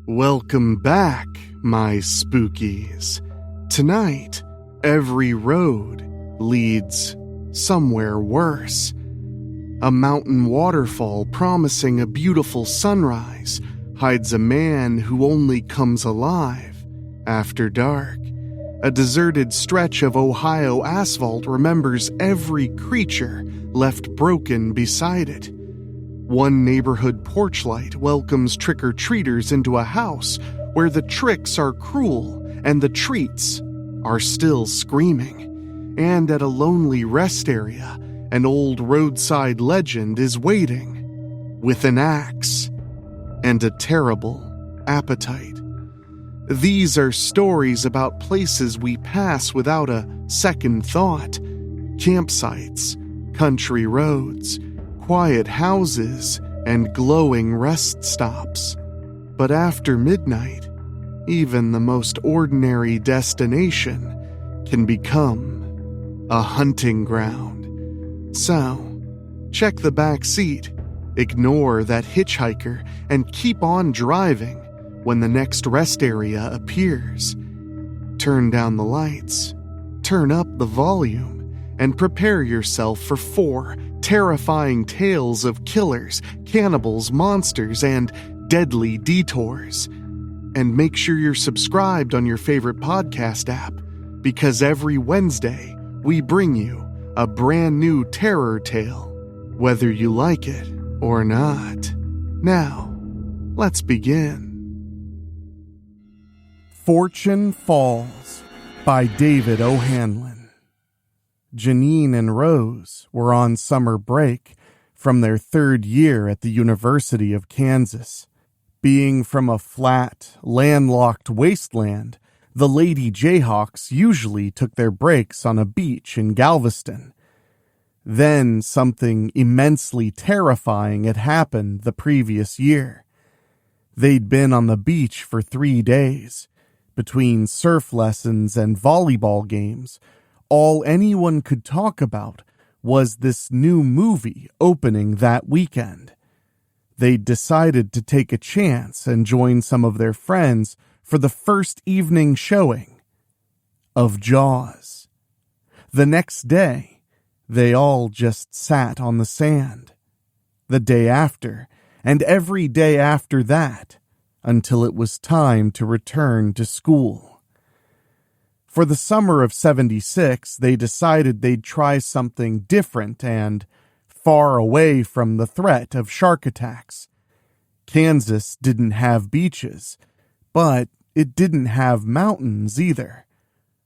Welcome back, my spookies. Tonight, every road leads somewhere worse. A mountain waterfall promising a beautiful sunrise hides a man who only comes alive after dark. A deserted stretch of Ohio asphalt remembers every creature left broken beside it. One neighborhood porch light welcomes trick-or-treaters into a house where the tricks are cruel and the treats are still screaming. And at a lonely rest area, an old roadside legend is waiting with an axe and a terrible appetite. These are stories about places we pass without a second thought. Campsites, country roads, quiet houses, and glowing rest stops. But after midnight, even the most ordinary destination can become a hunting ground. So, check the back seat, ignore that hitchhiker, and keep on driving when the next rest area appears. Turn down the lights, turn up the volume, and prepare yourself for 4 terrifying tales of killers, cannibals, monsters, and deadly detours. And make sure you're subscribed on your favorite podcast app, because every Wednesday we bring you a brand new terror tale, whether you like it or not. Now, let's begin. Fortune Falls by David O'Hanlon. Janine and Rose were on summer break from their 3rd year at the University of Kansas. Being from a flat, landlocked wasteland, the Lady Jayhawks usually took their breaks on a beach in Galveston. Then something immensely terrifying had happened the previous year. They'd been on the beach for 3 days. Between surf lessons and volleyball games, all anyone could talk about was this new movie opening that weekend. They'd decided to take a chance and join some of their friends for the first evening showing of Jaws. The next day, they all just sat on the sand. The day after, and every day after that, until it was time to return to school. For the summer of '76, they decided they'd try something different and far away from the threat of shark attacks. Kansas didn't have beaches, but it didn't have mountains either.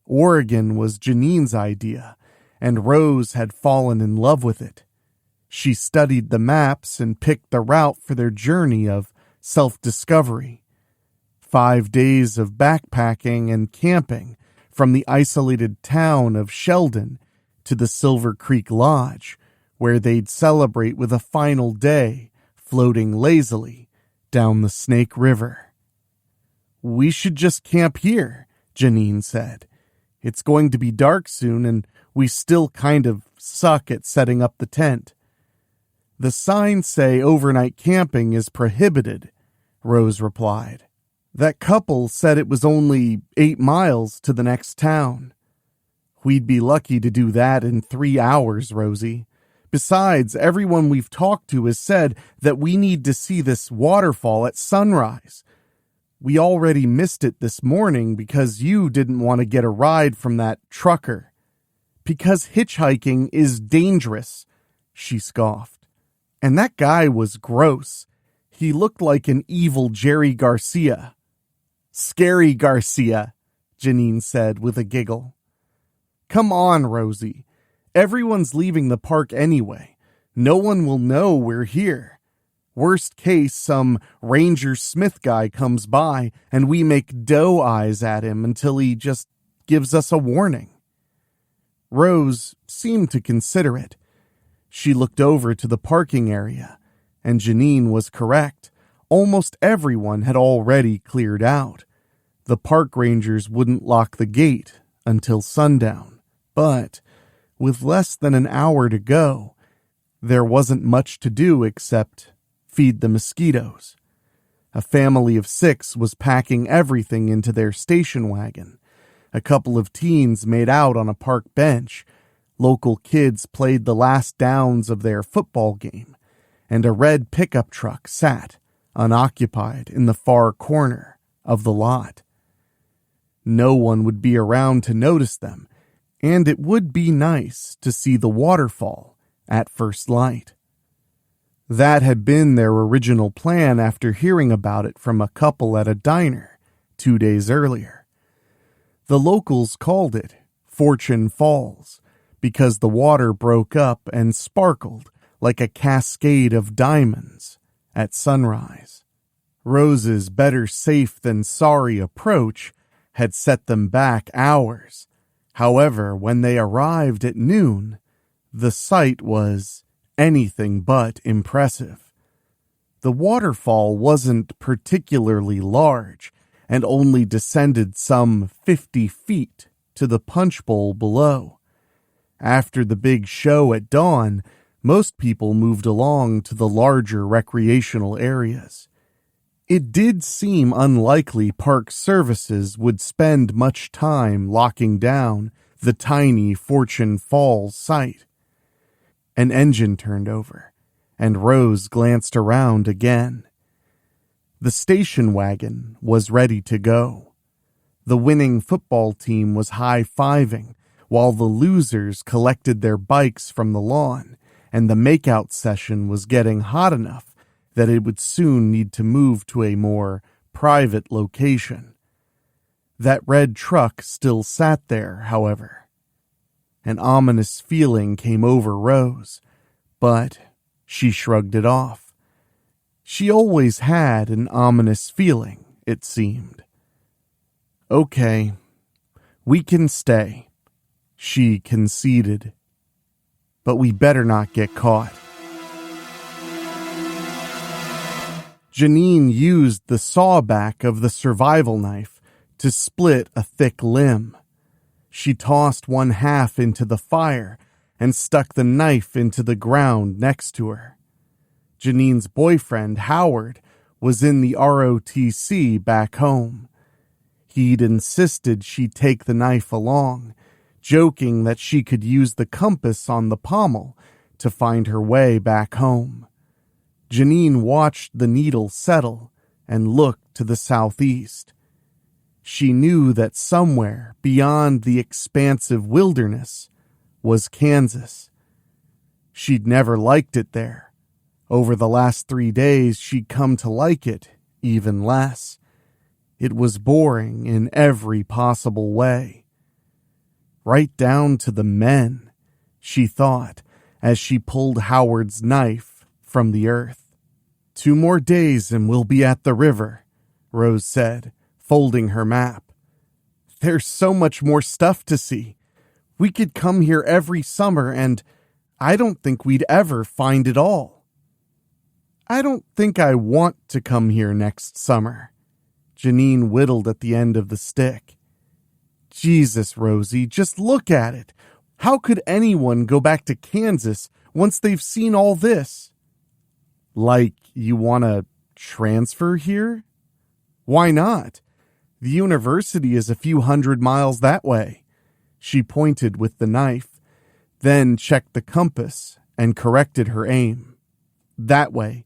Oregon was Janine's idea, and Rose had fallen in love with it. She studied the maps and picked the route for their journey of self-discovery. 5 days of backpacking and camping, from the isolated town of Sheldon to the Silver Creek Lodge, where they'd celebrate with a final day floating lazily down the Snake River. "We should just camp here," Janine said. "It's going to be dark soon, and we still kind of suck at setting up the tent." "The signs say overnight camping is prohibited," Rose replied. "That couple said it was only 8 miles to the next town." "We'd be lucky to do that in 3 hours, Rosie. Besides, everyone we've talked to has said that we need to see this waterfall at sunrise. We already missed it this morning because you didn't want to get a ride from that trucker." "Because hitchhiking is dangerous," she scoffed. "And that guy was gross. He looked like an evil Jerry Garcia." "Scary Garcia," Janine said with a giggle. "Come on, Rosie. Everyone's leaving the park anyway. No one will know we're here. Worst case, some Ranger Smith guy comes by and we make doe eyes at him until he just gives us a warning." Rose seemed to consider it. She looked over to the parking area, and Janine was correct. Almost everyone had already cleared out. The park rangers wouldn't lock the gate until sundown. But with less than an hour to go, there wasn't much to do except feed the mosquitoes. A family of 6 was packing everything into their station wagon. A couple of teens made out on a park bench. Local kids played the last downs of their football game, and a red pickup truck sat, unoccupied, in the far corner of the lot. No one would be around to notice them, and it would be nice to see the waterfall at first light. That had been their original plan after hearing about it from a couple at a diner 2 days earlier. The locals called it Fortune Falls because the water broke up and sparkled like a cascade of diamonds at sunrise. Rose's better safe than sorry approach had set them back hours. However, when they arrived at noon, the sight was anything but impressive. The waterfall wasn't particularly large and only descended some 50 feet to the punch bowl below. After the big show at dawn, most people moved along to the larger recreational areas. It did seem unlikely park services would spend much time locking down the tiny Fortune Falls site. An engine turned over, and Rose glanced around again. The station wagon was ready to go. The winning football team was high-fiving, while the losers collected their bikes from the lawn, and the makeout session was getting hot enough that it would soon need to move to a more private location. That red truck still sat there, however. An ominous feeling came over Rose, but she shrugged it off. She always had an ominous feeling, it seemed. Okay, we can stay, she conceded. But we better not get caught. Janine used the sawback of the survival knife to split a thick limb. She tossed one half into the fire and stuck the knife into the ground next to her. Janine's boyfriend, Howard, was in the ROTC back home. He'd insisted she take the knife along, joking that she could use the compass on the pommel to find her way back home. Janine watched the needle settle and looked to the southeast. She knew that somewhere beyond the expansive wilderness was Kansas. She'd never liked it there. Over the last 3 days, she'd come to like it even less. It was boring in every possible way. Right down to the men, she thought, as she pulled Howard's knife from the earth. 2 more days and we'll be at the river, Rose said, folding her map. There's so much more stuff to see. We could come here every summer and I don't think we'd ever find it all. I don't think I want to come here next summer. Janine whittled at the end of the stick. Jesus, Rosie, just look at it. How could anyone go back to Kansas once they've seen all this? Like, you want to transfer here? Why not? The university is a few 100 miles that way. She pointed with the knife, then checked the compass and corrected her aim. That way.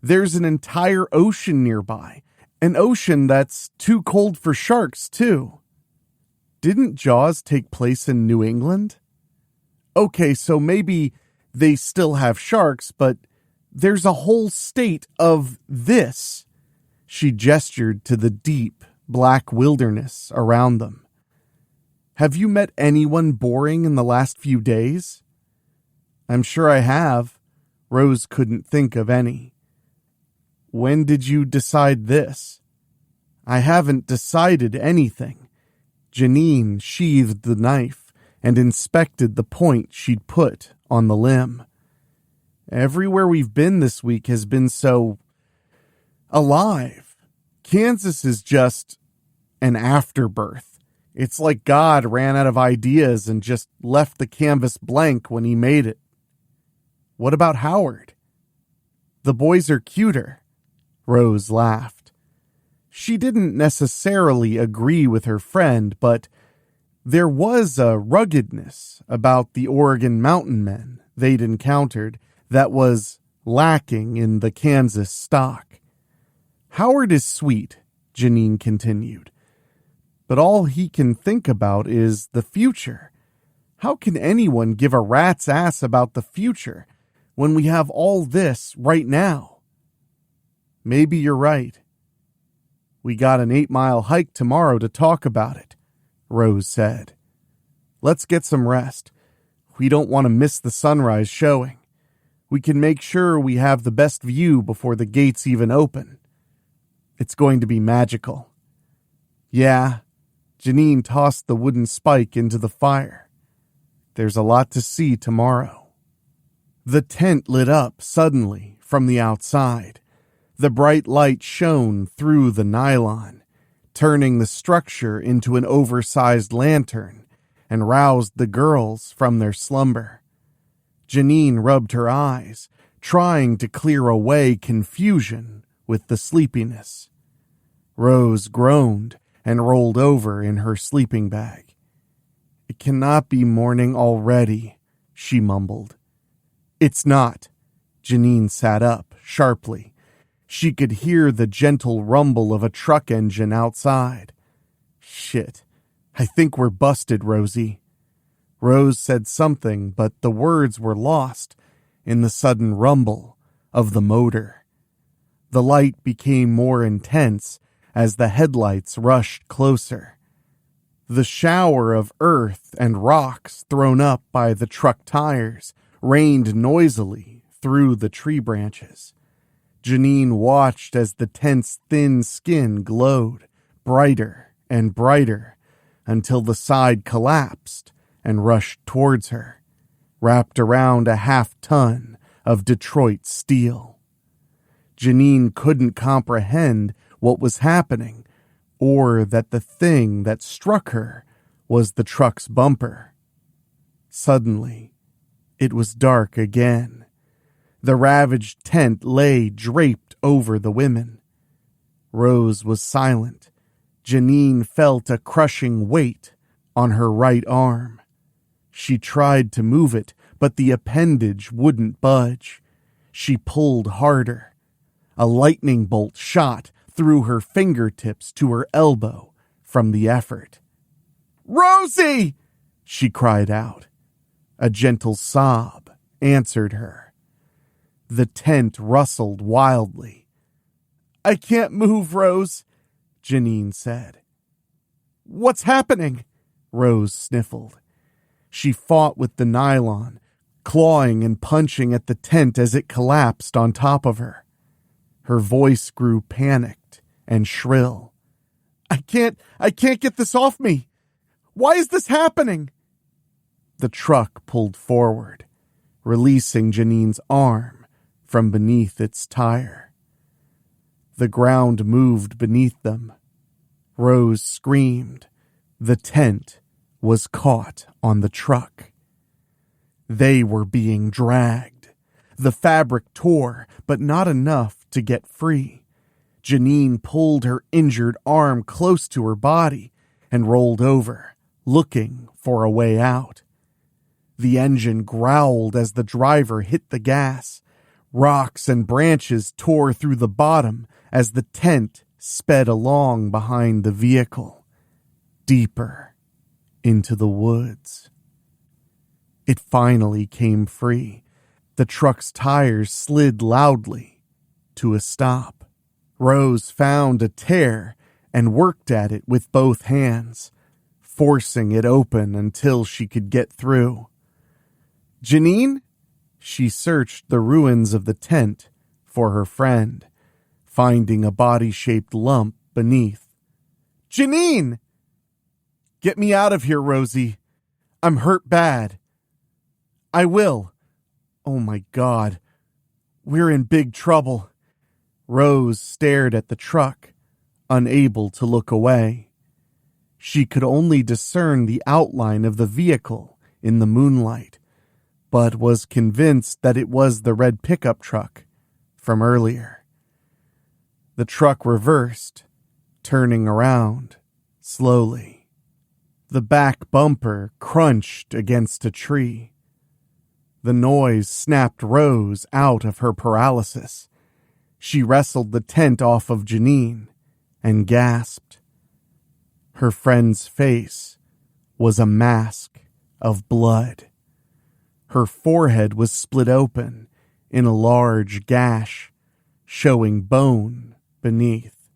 There's an entire ocean nearby. An ocean that's too cold for sharks, too. Didn't Jaws take place in New England? Okay, so maybe they still have sharks, but there's a whole state of this. She gestured to the deep, black wilderness around them. Have you met anyone boring in the last few days? I'm sure I have. Rose couldn't think of any. When did you decide this? I haven't decided anything. Janine sheathed the knife and inspected the point she'd put on the limb. Everywhere we've been this week has been so alive. Kansas is just an afterbirth. It's like God ran out of ideas and just left the canvas blank when he made it. What about Howard? The boys are cuter. Rose laughed. She didn't necessarily agree with her friend, but there was a ruggedness about the Oregon mountain men they'd encountered that was lacking in the Kansas stock. Howard is sweet, Janine continued, but all he can think about is the future. How can anyone give a rat's ass about the future when we have all this right now? Maybe you're right. We got an 8-mile hike tomorrow to talk about it, Rose said. Let's get some rest. We don't want to miss the sunrise showing. We can make sure we have the best view before the gates even open. It's going to be magical. Yeah, Janine tossed the wooden spike into the fire. There's a lot to see tomorrow. The tent lit up suddenly from the outside. The bright light shone through the nylon, turning the structure into an oversized lantern, and roused the girls from their slumber. Janine rubbed her eyes, trying to clear away confusion with the sleepiness. Rose groaned and rolled over in her sleeping bag. It cannot be morning already, she mumbled. It's not. Janine sat up sharply. She could hear the gentle rumble of a truck engine outside. Shit. I think we're busted, Rosie. Rose said something, but the words were lost in the sudden rumble of the motor. The light became more intense as the headlights rushed closer. The shower of earth and rocks thrown up by the truck tires rained noisily through the tree branches. Janine watched as the tent's thin skin glowed brighter and brighter until the side collapsed and rushed towards her, wrapped around a half-ton of Detroit steel. Janine couldn't comprehend what was happening, or that the thing that struck her was the truck's bumper. Suddenly, it was dark again. The ravaged tent lay draped over the women. Rose was silent. Janine felt a crushing weight on her right arm. She tried to move it, but the appendage wouldn't budge. She pulled harder. A lightning bolt shot through her fingertips to her elbow from the effort. "Rosie!" she cried out. A gentle sob answered her. The tent rustled wildly. "I can't move, Rose," Janine said. "What's happening?" Rose sniffled. She fought with the nylon, clawing and punching at the tent as it collapsed on top of her. Her voice grew panicked and shrill. I can't get this off me. Why is this happening?" The truck pulled forward, releasing Janine's arm from beneath its tire. The ground moved beneath them. Rose screamed. The tent was caught on the truck. They were being dragged. The fabric tore, but not enough to get free. Janine pulled her injured arm close to her body and rolled over, looking for a way out. The engine growled as the driver hit the gas. Rocks and branches tore through the bottom as the tent sped along behind the vehicle, deeper into the woods. It finally came free. The truck's tires slid loudly to a stop. Rose found a tear and worked at it with both hands, forcing it open until she could get through. "Janine?" She searched the ruins of the tent for her friend, finding a body-shaped lump beneath. "Janine!" "Get me out of here, Rosie. I'm hurt bad." "I will." "Oh my God. We're in big trouble." Rose stared at the truck, unable to look away. She could only discern the outline of the vehicle in the moonlight, but was convinced that it was the red pickup truck from earlier. The truck reversed, turning around slowly. The back bumper crunched against a tree. The noise snapped Rose out of her paralysis. She wrestled the tent off of Janine and gasped. Her friend's face was a mask of blood. Her forehead was split open in a large gash, showing bone beneath.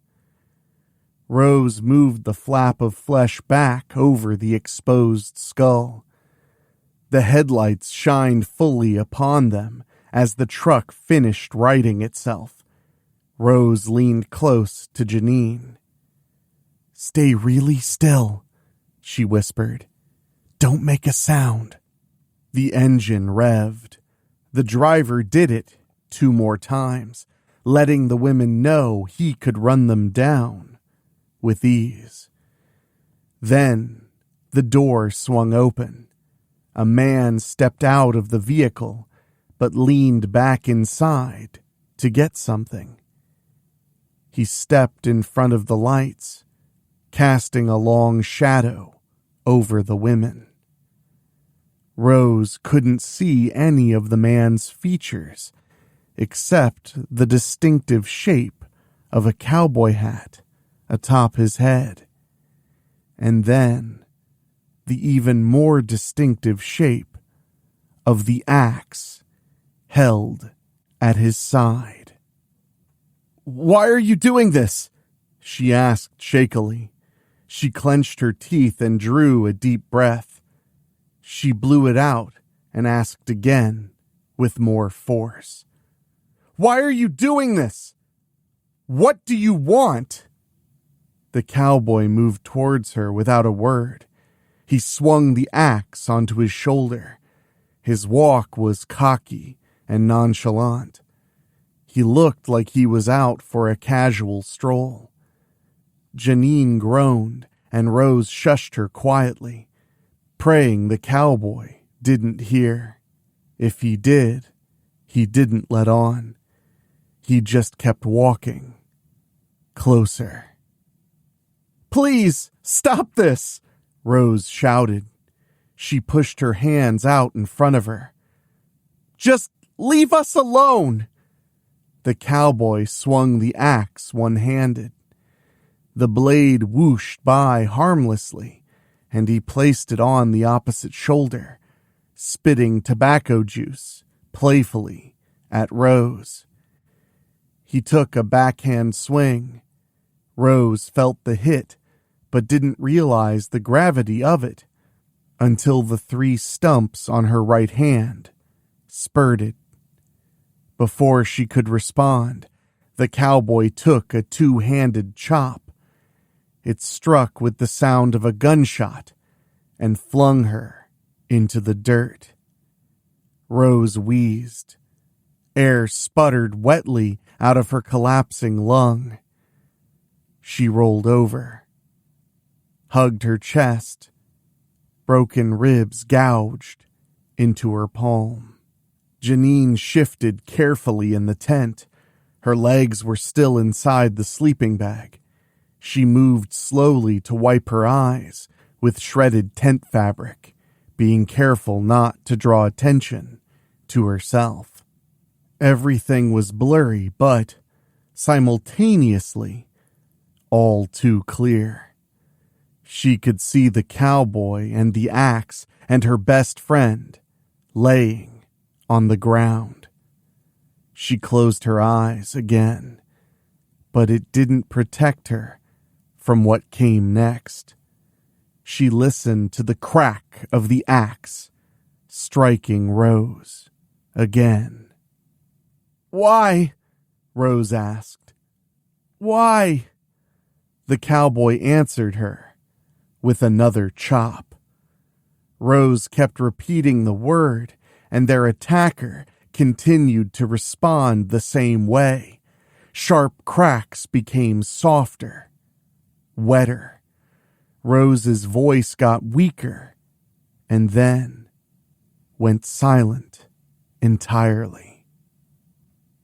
Rose moved the flap of flesh back over the exposed skull. The headlights shined fully upon them as the truck finished righting itself. Rose leaned close to Janine. "Stay really still," she whispered. "Don't make a sound." The engine revved. The driver did it 2 more times, letting the women know he could run them down with ease. Then the door swung open. A man stepped out of the vehicle, but leaned back inside to get something. He stepped in front of the lights, casting a long shadow over the women. Rose couldn't see any of the man's features, except the distinctive shape of a cowboy hat atop his head, and then the even more distinctive shape of the axe held at his side. "Why are you doing this?" she asked shakily. She clenched her teeth and drew a deep breath. She blew it out and asked again with more force. "Why are you doing this? What do you want?" The cowboy moved towards her without a word. He swung the axe onto his shoulder. His walk was cocky and nonchalant. He looked like he was out for a casual stroll. Janine groaned, and Rose shushed her quietly, praying the cowboy didn't hear. If he did, he didn't let on. He just kept walking closer. "Please, stop this!" Rose shouted. She pushed her hands out in front of her. "Just leave us alone!" The cowboy swung the axe one-handed. The blade whooshed by harmlessly, and he placed it on the opposite shoulder, spitting tobacco juice playfully at Rose. He took a backhand swing. Rose felt the hit, but didn't realize the gravity of it until the 3 stumps on her right hand spurted. Before she could respond, the cowboy took a 2-handed chop. It struck with the sound of a gunshot and flung her into the dirt. Rose wheezed. Air sputtered wetly out of her collapsing lung. She rolled over, hugged her chest, broken ribs gouged into her palm. Janine shifted carefully in the tent. Her legs were still inside the sleeping bag. She moved slowly to wipe her eyes with shredded tent fabric, being careful not to draw attention to herself. Everything was blurry, but simultaneously all too clear. She could see the cowboy and the axe and her best friend laying on the ground. She closed her eyes again, but it didn't protect her from what came next. She listened to the crack of the axe striking Rose again. "Why?" Rose asked. "Why?" The cowboy answered her with another chop. Rose kept repeating the word, and their attacker continued to respond the same way. Sharp cracks became softer, wetter. Rose's voice got weaker, and then went silent entirely.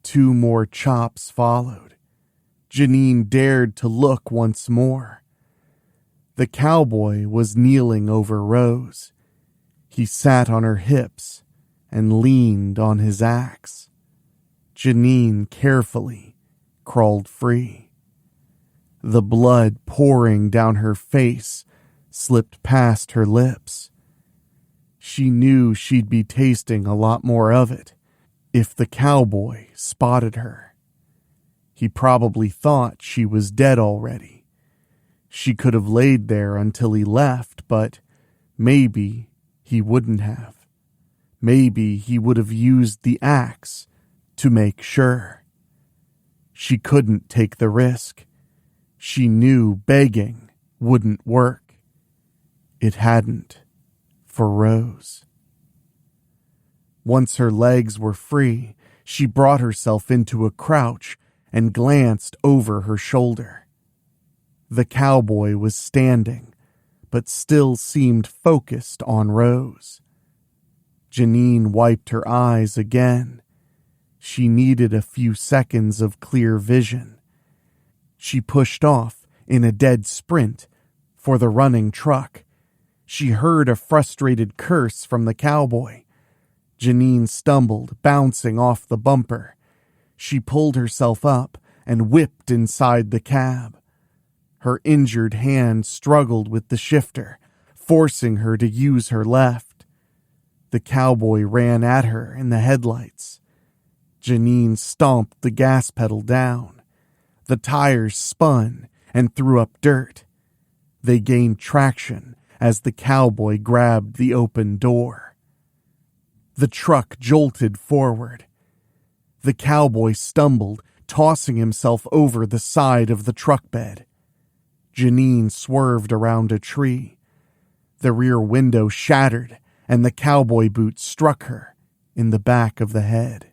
2 more chops followed, Janine dared to look once more. The cowboy was kneeling over Rose. He sat on her hips and leaned on his axe. Janine carefully crawled free. The blood pouring down her face slipped past her lips. She knew she'd be tasting a lot more of it if the cowboy spotted her. He probably thought she was dead already. She could have laid there until he left, but maybe he wouldn't have. Maybe he would have used the axe to make sure. She couldn't take the risk. She knew begging wouldn't work. It hadn't for Rose. Once her legs were free, she brought herself into a crouch and glanced over her shoulder. The cowboy was standing, but still seemed focused on Rose. Janine wiped her eyes again. She needed a few seconds of clear vision. She pushed off in a dead sprint for the running truck. She heard a frustrated curse from the cowboy. Janine stumbled, bouncing off the bumper. She pulled herself up and whipped inside the cab. Her injured hand struggled with the shifter, forcing her to use her left. The cowboy ran at her in the headlights. Janine stomped the gas pedal down. The tires spun and threw up dirt. They gained traction as the cowboy grabbed the open door. The truck jolted forward. The cowboy stumbled, tossing himself over the side of the truck bed. Janine swerved around a tree. The rear window shattered, and the cowboy boot struck her in the back of the head.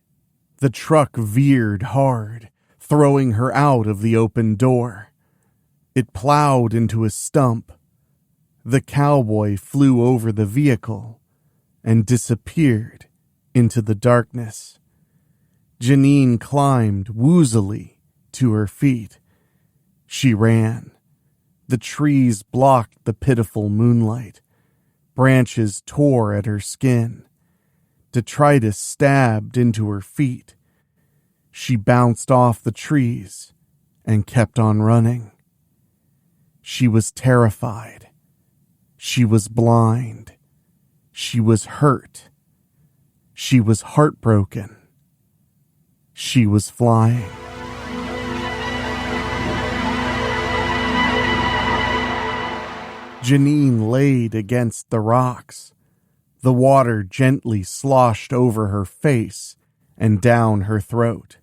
The truck veered hard, throwing her out of the open door. It plowed into a stump. The cowboy flew over the vehicle and disappeared into the darkness. Janine climbed woozily to her feet. She ran. The trees blocked the pitiful moonlight. Branches tore at her skin. Detritus stabbed into her feet. She bounced off the trees and kept on running. She was terrified. She was blind. She was hurt. She was heartbroken. She was flying. Janine laid against the rocks. The water gently sloshed over her face and down her throat,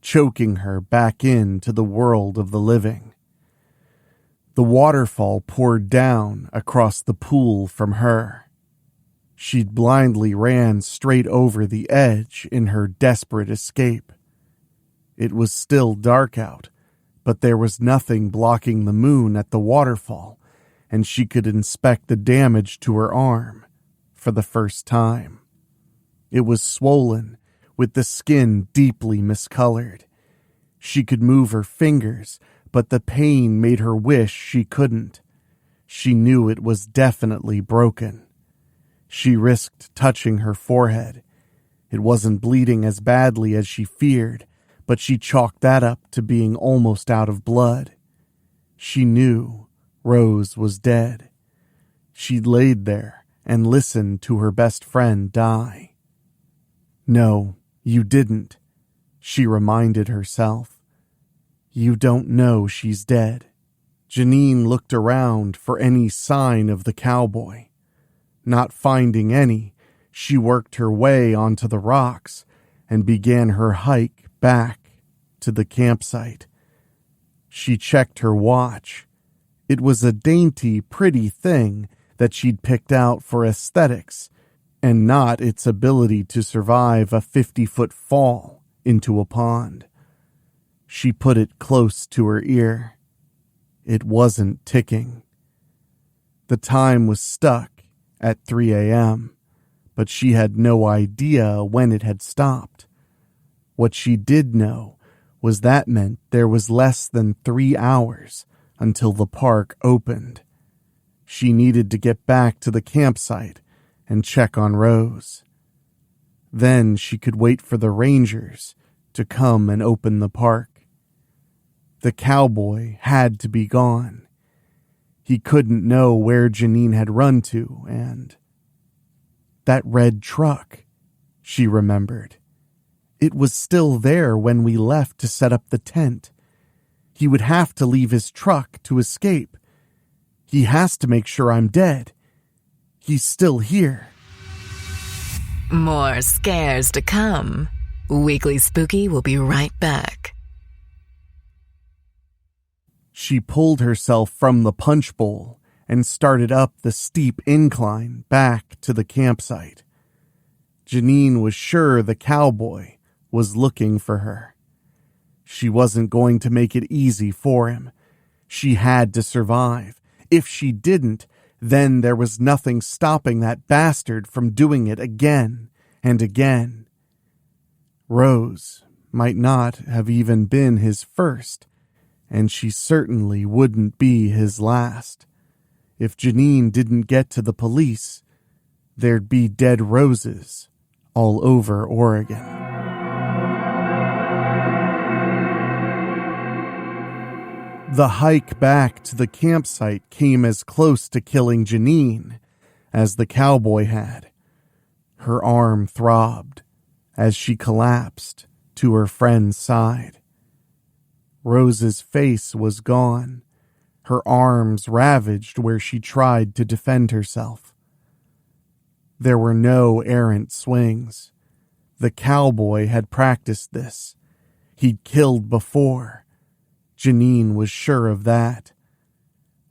choking her back into the world of the living. The waterfall poured down across the pool from her. She blindly ran straight over the edge in her desperate escape. It was still dark out, but there was nothing blocking the moon at the waterfall, and she could inspect the damage to her arm for the first time. It was swollen, with the skin deeply miscolored. She could move her fingers, but the pain made her wish she couldn't. She knew it was definitely broken. She risked touching her forehead. It wasn't bleeding as badly as she feared, but she chalked that up to being almost out of blood. She knew Rose was dead. She'd laid there and listened to her best friend die. No, you didn't, she reminded herself. You don't know she's dead. Janine looked around for any sign of the cowboy. Not finding any, she worked her way onto the rocks and began her hike back to the campsite. She checked her watch. It was a dainty, pretty thing that she'd picked out for aesthetics, and not its ability to survive a 50-foot fall into a pond. She put it close to her ear. It wasn't ticking. The time was stuck at 3 a.m., but she had no idea when it had stopped. What she did know was that meant there was less than 3 hours until the park opened. She needed to get back to the campsite and check on Rose. Then she could wait for the rangers to come and open the park. The cowboy had to be gone. He couldn't know where Janine had run to, and that red truck, she remembered. It was still there when we left to set up the tent. He would have to leave his truck to escape. He has to make sure I'm dead. He's still here. More scares to come. Weekly Spooky will be right back. She pulled herself from the punch bowl and started up the steep incline back to the campsite. Janine was sure the cowboy was looking for her. She wasn't going to make it easy for him. She had to survive. If she didn't, then there was nothing stopping that bastard from doing it again and again. Rose might not have even been his first, and she certainly wouldn't be his last. If Janine didn't get to the police, there'd be dead roses all over Oregon. The hike back to the campsite came as close to killing Janine as the cowboy had. Her arm throbbed as she collapsed to her friend's side. Rose's face was gone, her arms ravaged where she tried to defend herself. There were no errant swings. The cowboy had practiced this. He'd killed before. Janine was sure of that.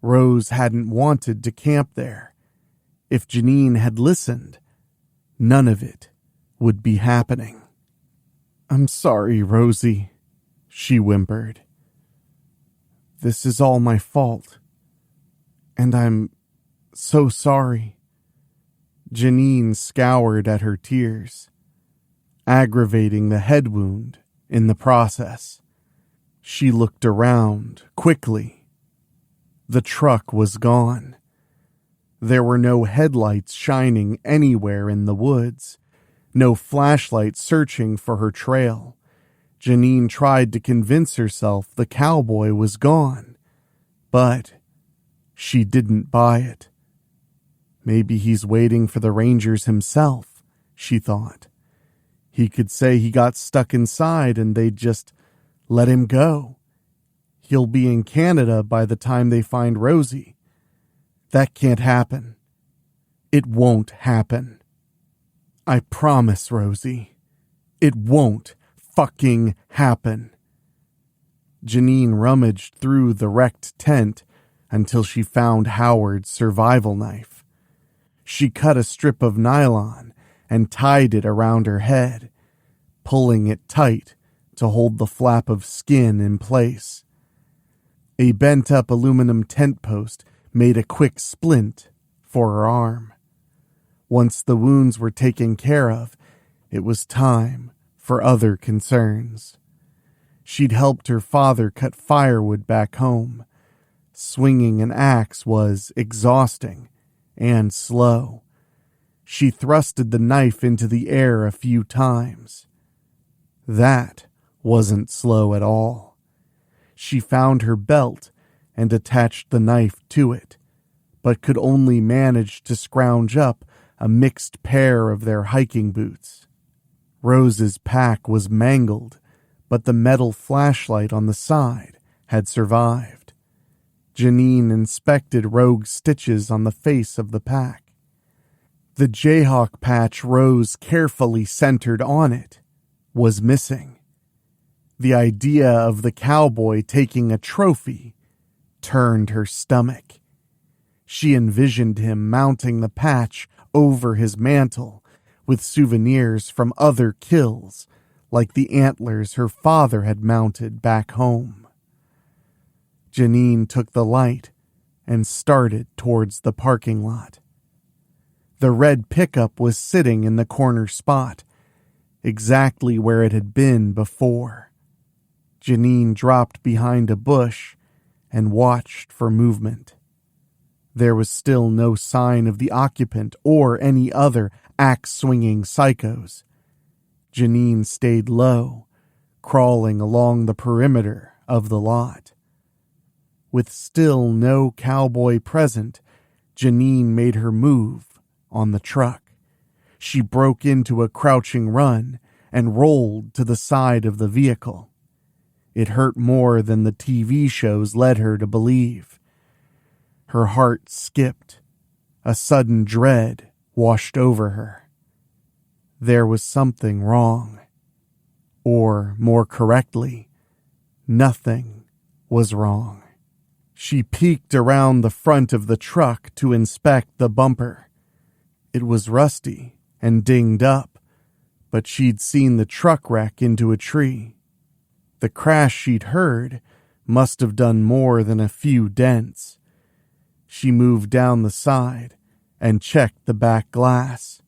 Rose hadn't wanted to camp there. If Janine had listened, none of it would be happening. "I'm sorry, Rosie," she whimpered. "This is all my fault. And I'm so sorry." Janine scoured at her tears, aggravating the head wound in the process. She looked around quickly. The truck was gone. There were no headlights shining anywhere in the woods, no flashlight searching for her trail. Janine tried to convince herself the cowboy was gone, but she didn't buy it. Maybe he's waiting for the rangers himself, she thought. He could say he got stuck inside and they'd just let him go. He'll be in Canada by the time they find Rosie. That can't happen. It won't happen. I promise, Rosie. It won't fucking happen. Janine rummaged through the wrecked tent until she found Howard's survival knife. She cut a strip of nylon and tied it around her head, pulling it tight to hold the flap of skin in place. A bent-up aluminum tent post made a quick splint for her arm. Once the wounds were taken care of, it was time for other concerns. She'd helped her father cut firewood back home. Swinging an axe was exhausting and slow. She thrusted the knife into the air a few times. That wasn't slow at all. She found her belt and attached the knife to it, but could only manage to scrounge up a mixed pair of their hiking boots. Rose's pack was mangled, but the metal flashlight on the side had survived. Janine inspected rogue stitches on the face of the pack. The Jayhawk patch Rose carefully centered on it was missing. The idea of the cowboy taking a trophy turned her stomach. She envisioned him mounting the patch over his mantle with souvenirs from other kills, like the antlers her father had mounted back home. Janine took the light and started towards the parking lot. The red pickup was sitting in the corner spot, exactly where it had been before. Janine dropped behind a bush and watched for movement. There was still no sign of the occupant or any other axe-swinging psychos. Janine stayed low, crawling along the perimeter of the lot. With still no cowboy present, Janine made her move on the truck. She broke into a crouching run and rolled to the side of the vehicle. It hurt more than the TV shows led her to believe. Her heart skipped. A sudden dread washed over her. There was something wrong. Or, more correctly, nothing was wrong. She peeked around the front of the truck to inspect the bumper. It was rusty and dinged up, but she'd seen the truck wreck into a tree. The crash she'd heard must have done more than a few dents. She moved down the side and checked the back glass.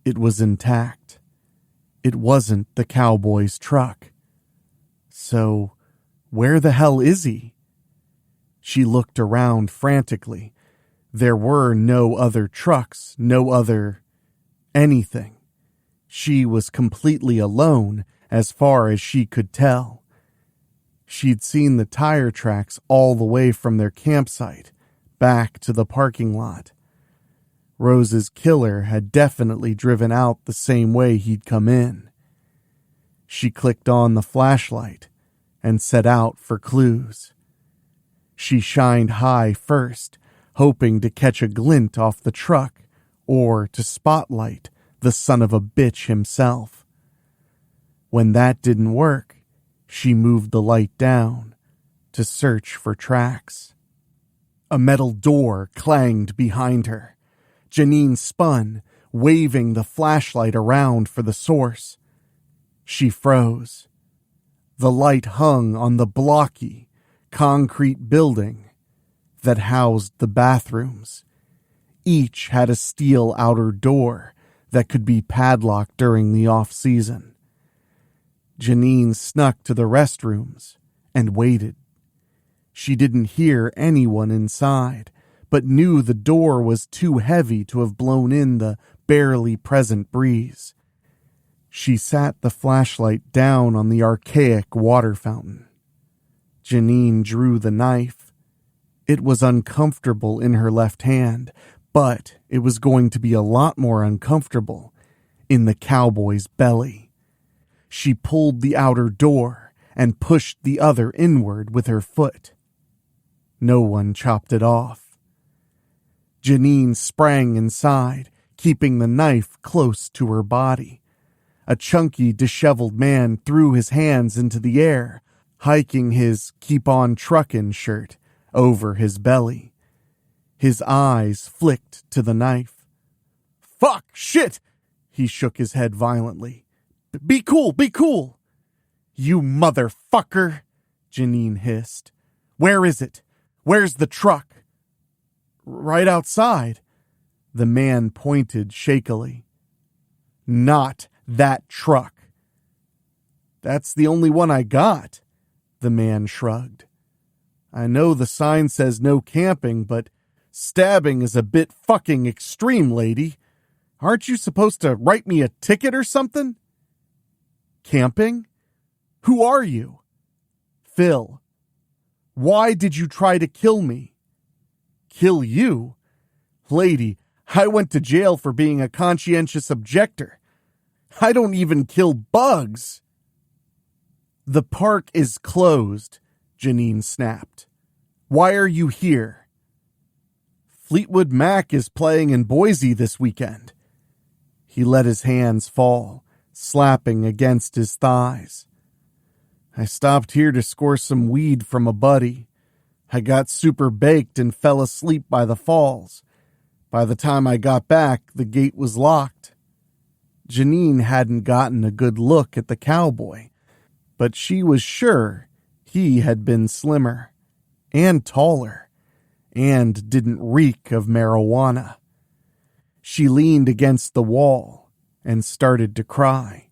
It was intact. It wasn't the cowboy's truck. So, where the hell is he? She looked around frantically. There were no other trucks, no other anything. She was completely alone as far as she could tell. She'd seen the tire tracks all the way from their campsite back to the parking lot. Rose's killer had definitely driven out the same way he'd come in. She clicked on the flashlight and set out for clues. She shined high first, hoping to catch a glint off the truck or to spotlight the son of a bitch himself. When that didn't work, she moved the light down to search for tracks. A metal door clanged behind her. Janine spun, waving the flashlight around for the source. She froze. The light hung on the blocky, concrete building that housed the bathrooms. Each had a steel outer door that could be padlocked during the off-season. Janine snuck to the restrooms and waited. She didn't hear anyone inside, but knew the door was too heavy to have blown in the barely present breeze. She sat the flashlight down on the archaic water fountain. Janine drew the knife. It was uncomfortable in her left hand, but it was going to be a lot more uncomfortable in the cowboy's belly. She pulled the outer door and pushed the other inward with her foot. No one chopped it off. Janine sprang inside, keeping the knife close to her body. A chunky, disheveled man threw his hands into the air, hiking his "Keep on Truckin'" shirt over his belly. His eyes flicked to the knife. "Fuck! Shit!" He shook his head violently. Be cool! Be cool!" "You motherfucker!" Janine hissed. "Where is it? Where's the truck?" "Right outside." The man pointed shakily. "Not that truck." "That's the only one I got." The man shrugged. "I know the sign says no camping, but stabbing is a bit fucking extreme, lady. Aren't you supposed to write me a ticket or something?" "Camping? Who are you?" "Phil." "Why did you try to kill me?" "Kill you?" "Lady, I went to jail for being a conscientious objector. I don't even kill bugs." "The park is closed," Janine snapped. "Why are you here?" "Fleetwood Mac is playing in Boise this weekend." He let his hands fall, slapping against his thighs. "I stopped here to score some weed from a buddy. I got super baked and fell asleep by the falls. By the time I got back, the gate was locked." Janine hadn't gotten a good look at the cowboy, but she was sure he had been slimmer and taller and didn't reek of marijuana. She leaned against the wall and started to cry.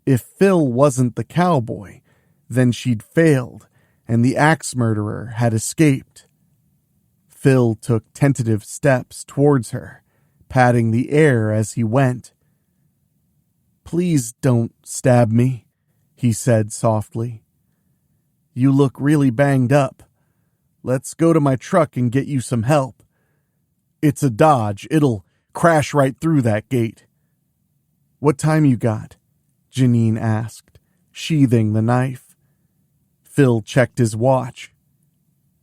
If Phil wasn't the cowboy, Then she'd failed, and the axe murderer had escaped. Phil took tentative steps towards her, patting the air as he went. "Please don't stab me," he said softly. "You look really banged up. Let's go to my truck and get you some help. It's a Dodge. It'll crash right through that gate." "What time you got?" Janine asked, sheathing the knife. Phil checked his watch.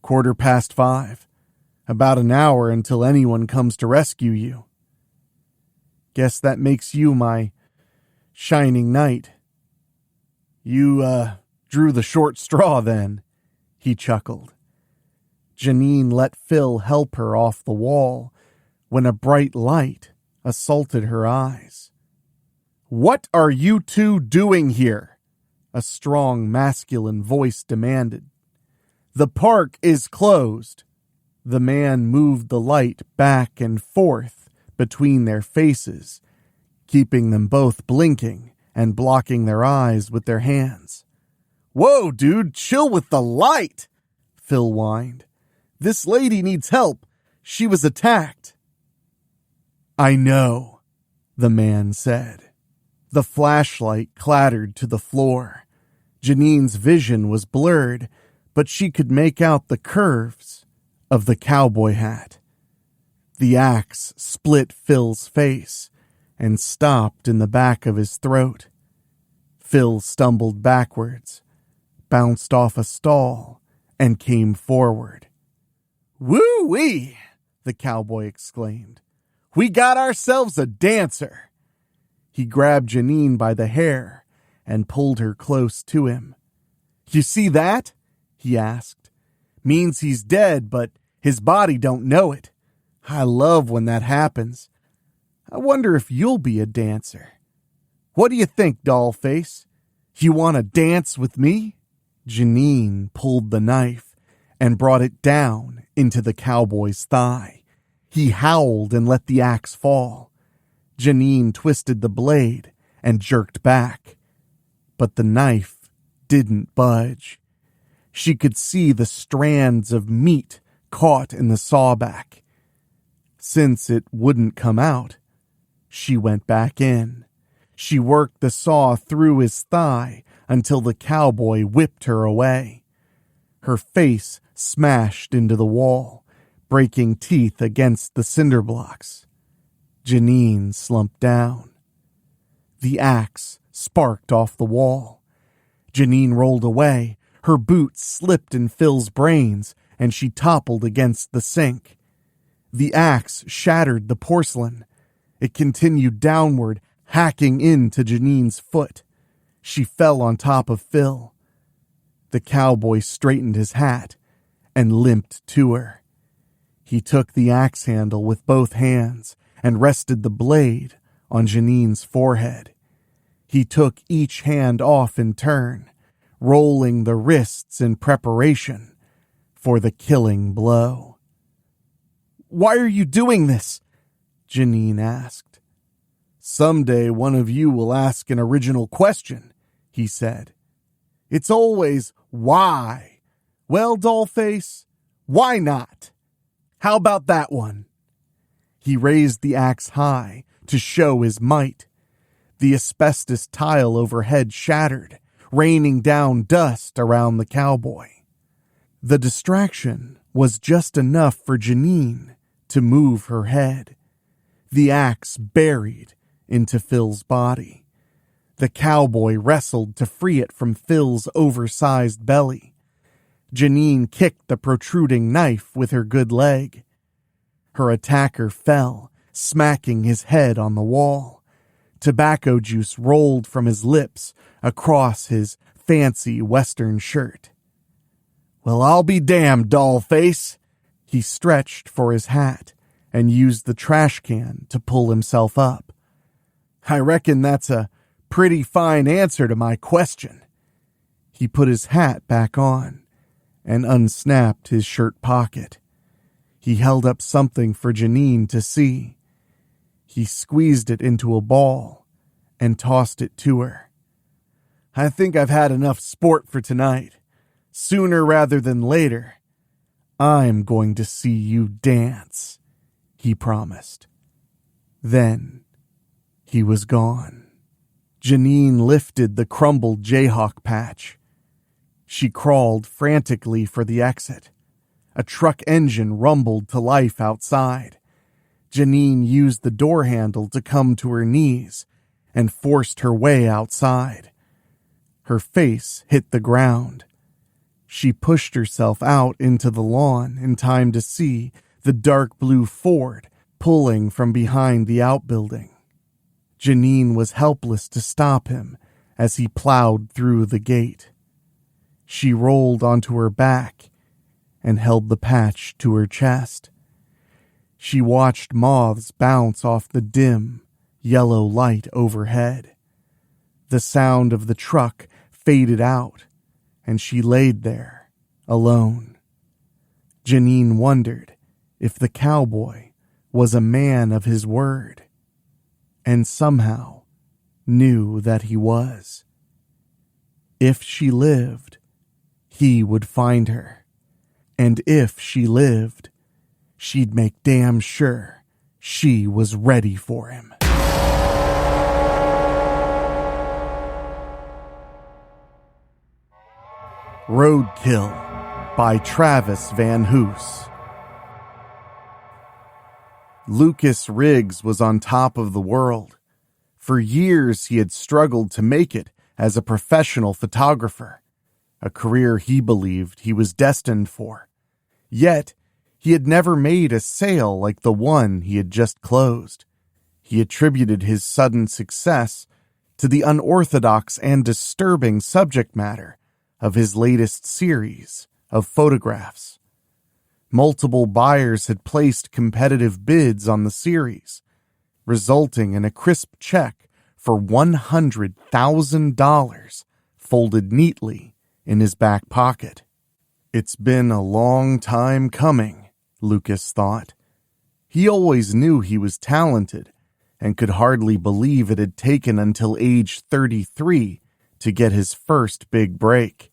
5:15. About an hour until anyone comes to rescue you. Guess that makes you my shining knight. You, drew the short straw then, he chuckled. Janine let Phil help her off the wall when a bright light assaulted her eyes. "What are you two doing here?" a strong masculine voice demanded. "The park is closed." The man moved the light back and forth between their faces, keeping them both blinking and blocking their eyes with their hands. "Whoa, dude, chill with the light," Phil whined. "This lady needs help. She was attacked." "I know," the man said. The flashlight clattered to the floor. Janine's vision was blurred, but she could make out the curves of the cowboy hat. The axe split Phil's face and stopped in the back of his throat. Phil stumbled backwards, bounced off a stall, and came forward. "Woo-wee!" the cowboy exclaimed. "We got ourselves a dancer!" He grabbed Janine by the hair and pulled her close to him. "You see that?" he asked. "Means he's dead, but his body don't know it. I love when that happens. I wonder if you'll be a dancer. What do you think, dollface? You want to dance with me?" Janine pulled the knife and brought it down into the cowboy's thigh. He howled and let the axe fall. Janine twisted the blade and jerked back, but the knife didn't budge. She could see the strands of meat caught in the sawback. Since it wouldn't come out, she went back in. She worked the saw through his thigh until the cowboy whipped her away. Her face smashed into the wall, breaking teeth against the cinder blocks. Janine slumped down. The axe sparked off the wall. Janine rolled away. Her boots slipped in Phil's brains, and she toppled against the sink. The axe shattered the porcelain. It continued downward, hacking into Janine's foot. She fell on top of Phil. The cowboy straightened his hat and limped to her. He took the axe handle with both hands and rested the blade on Janine's forehead. He took each hand off in turn, rolling the wrists in preparation for the killing blow. "Why are you doing this?" Janine asked. "Someday one of you will ask an original question," he said. "It's always why. Well, dollface, why not? How about that one?" He raised the axe high to show his might. The asbestos tile overhead shattered, raining down dust around the cowboy. The distraction was just enough for Janine to move her head. The axe buried into Phil's body. The cowboy wrestled to free it from Phil's oversized belly. Janine kicked the protruding knife with her good leg. Her attacker fell, smacking his head on the wall. Tobacco juice rolled from his lips across his fancy Western shirt. "Well, I'll be damned, dollface." He stretched for his hat and used the trash can to pull himself up. "I reckon that's a pretty fine answer to my question." He put his hat back on and unsnapped his shirt pocket. He held up something for Janine to see. He squeezed it into a ball and tossed it to her. I think I've had enough sport for tonight. Sooner rather than later, I'm going to see you dance, he promised. Then he was gone. Janine lifted the crumbled Jayhawk patch. She crawled frantically for the exit. A truck engine rumbled to life outside. Janine used the door handle to come to her knees and forced her way outside. Her face hit the ground. She pushed herself out into the lawn in time to see the dark blue Ford pulling from behind the outbuilding. Janine was helpless to stop him as he plowed through the gate. She rolled onto her back and held the patch to her chest. She watched moths bounce off the dim, yellow light overhead. The sound of the truck faded out, and she laid there, alone. Janine wondered if the cowboy was a man of his word, and somehow knew that he was. If she lived, he would find her, and if she lived, she'd make damn sure she was ready for him. Roadkill by Travis VanHoose. Lucas Riggs was on top of the world. For years he had struggled to make it as a professional photographer, a career he believed he was destined for. Yet, he had never made a sale like the one he had just closed. He attributed his sudden success to the unorthodox and disturbing subject matter of his latest series of photographs. Multiple buyers had placed competitive bids on the series, resulting in a crisp check for $100,000 folded neatly in his back pocket. It's been a long time coming, Lucas thought. He always knew he was talented and could hardly believe it had taken until age 33 to get his first big break.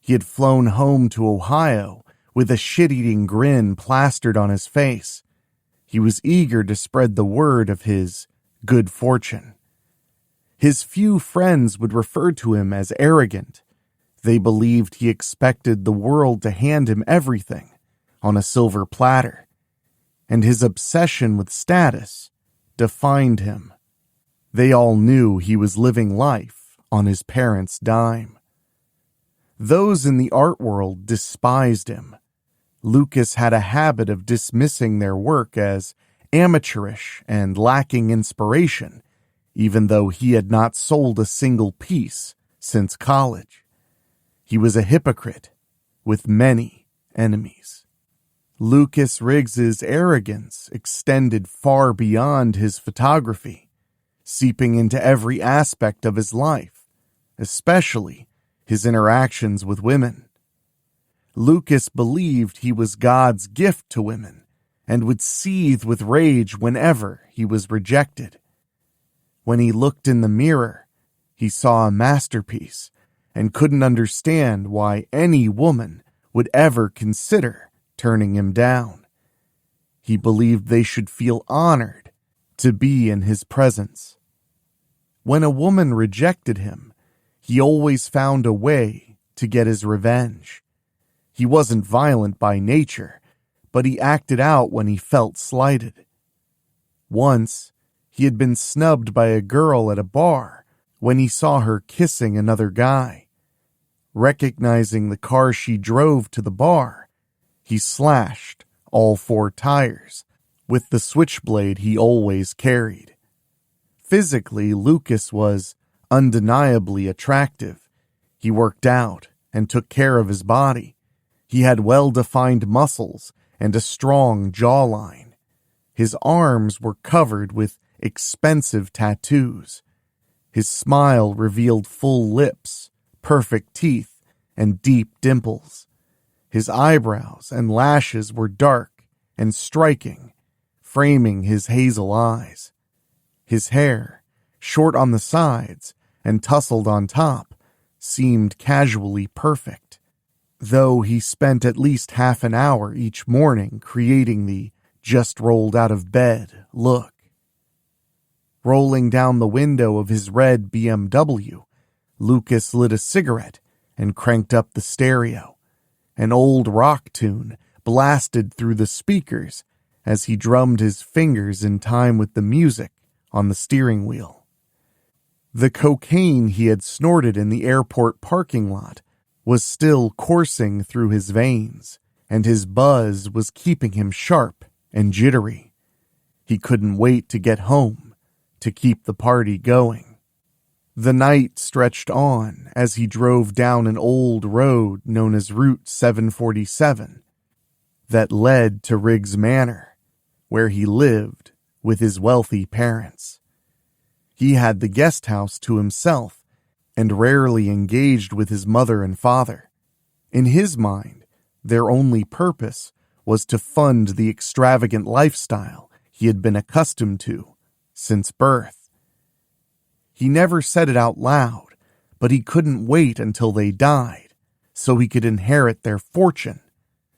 He had flown home to Ohio with a shit-eating grin plastered on his face. He was eager to spread the word of his good fortune. His few friends would refer to him as arrogant. They believed he expected the world to hand him everything on a silver platter, and his obsession with status defined him. They all knew he was living life on his parents' dime. Those in the art world despised him. Lucas had a habit of dismissing their work as amateurish and lacking inspiration, even though he had not sold a single piece since college. He was a hypocrite with many enemies. Lucas Riggs's arrogance extended far beyond his photography, seeping into every aspect of his life, especially his interactions with women. Lucas believed he was God's gift to women and would seethe with rage whenever he was rejected. When he looked in the mirror, he saw a masterpiece and couldn't understand why any woman would ever consider turning him down. He believed they should feel honored to be in his presence. When a woman rejected him, he always found a way to get his revenge. He wasn't violent by nature, but he acted out when he felt slighted. Once, he had been snubbed by a girl at a bar when he saw her kissing another guy. Recognizing the car she drove to the bar, he slashed all 4 tires with the switchblade he always carried. Physically, Lucas was undeniably attractive. He worked out and took care of his body. He had well-defined muscles and a strong jawline. His arms were covered with expensive tattoos. His smile revealed full lips, perfect teeth, and deep dimples. His eyebrows and lashes were dark and striking, framing his hazel eyes. His hair, short on the sides and tousled on top, seemed casually perfect, though he spent at least half an hour each morning creating the just rolled out of bed look. Rolling down the window of his red BMW, Lucas lit a cigarette and cranked up the stereo. An old rock tune blasted through the speakers as he drummed his fingers in time with the music on the steering wheel. The cocaine he had snorted in the airport parking lot was still coursing through his veins, and his buzz was keeping him sharp and jittery. He couldn't wait to get home, to keep the party going. The night stretched on as he drove down an old road known as Route 747 that led to Riggs Manor, where he lived with his wealthy parents. He had the guest house to himself and rarely engaged with his mother and father. In his mind, their only purpose was to fund the extravagant lifestyle he had been accustomed to since birth. He never said it out loud, but he couldn't wait until they died so he could inherit their fortune,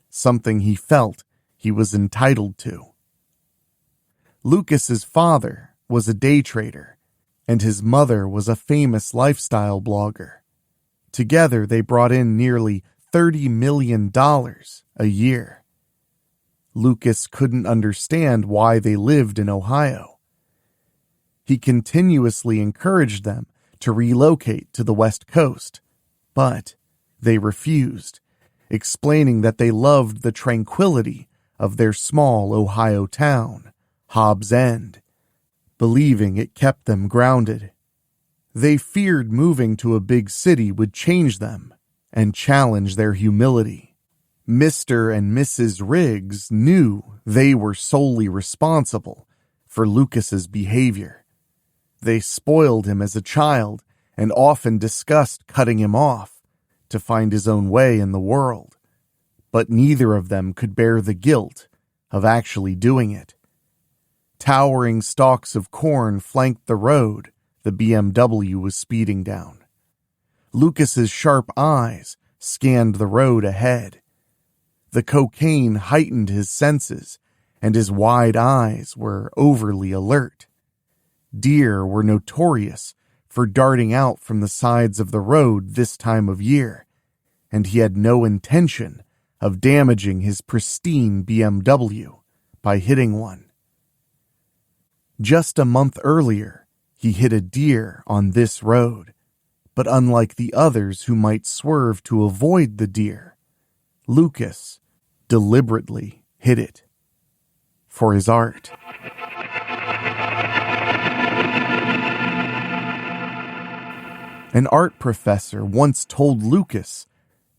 something he felt he was entitled to. Lucas's father was a day trader, and his mother was a famous lifestyle blogger. Together, they brought in nearly $30 million a year. Lucas couldn't understand why they lived in Ohio. He continuously encouraged them to relocate to the West Coast, but they refused, explaining that they loved the tranquility of their small Ohio town, Hobbs End, believing it kept them grounded. They feared moving to a big city would change them and challenge their humility. Mr. and Mrs. Riggs knew they were solely responsible for Lucas's behavior. They spoiled him as a child and often discussed cutting him off to find his own way in the world, but neither of them could bear the guilt of actually doing it. Towering stalks of corn flanked the road the BMW was speeding down. Lucas's sharp eyes scanned the road ahead. The cocaine heightened his senses, and his wide eyes were overly alert. Deer were notorious for darting out from the sides of the road this time of year, and he had no intention of damaging his pristine BMW by hitting one. Just a month earlier, he hit a deer on this road, but unlike the others who might swerve to avoid the deer, Lucas deliberately hit it for his art. An art professor once told Lucas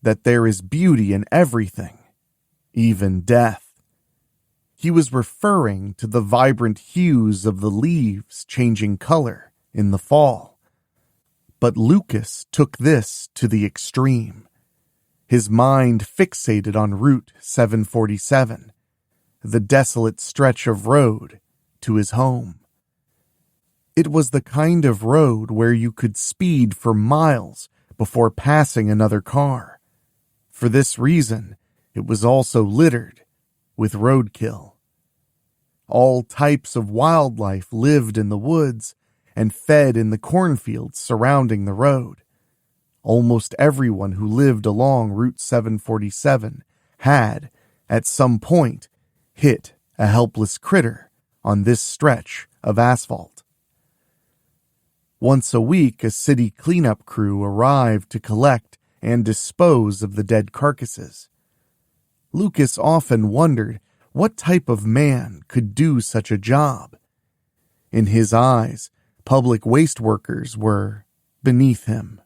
that there is beauty in everything, even death. He was referring to the vibrant hues of the leaves changing color in the fall. But Lucas took this to the extreme. His mind fixated on Route 747, the desolate stretch of road to his home. It was the kind of road where you could speed for miles before passing another car. For this reason, it was also littered with roadkill. All types of wildlife lived in the woods and fed in the cornfields surrounding the road. Almost everyone who lived along Route 747 had, at some point, hit a helpless critter on this stretch of asphalt. Once a week, a city cleanup crew arrived to collect and dispose of the dead carcasses. Lucas often wondered what type of man could do such a job. In his eyes, public waste workers were beneath him.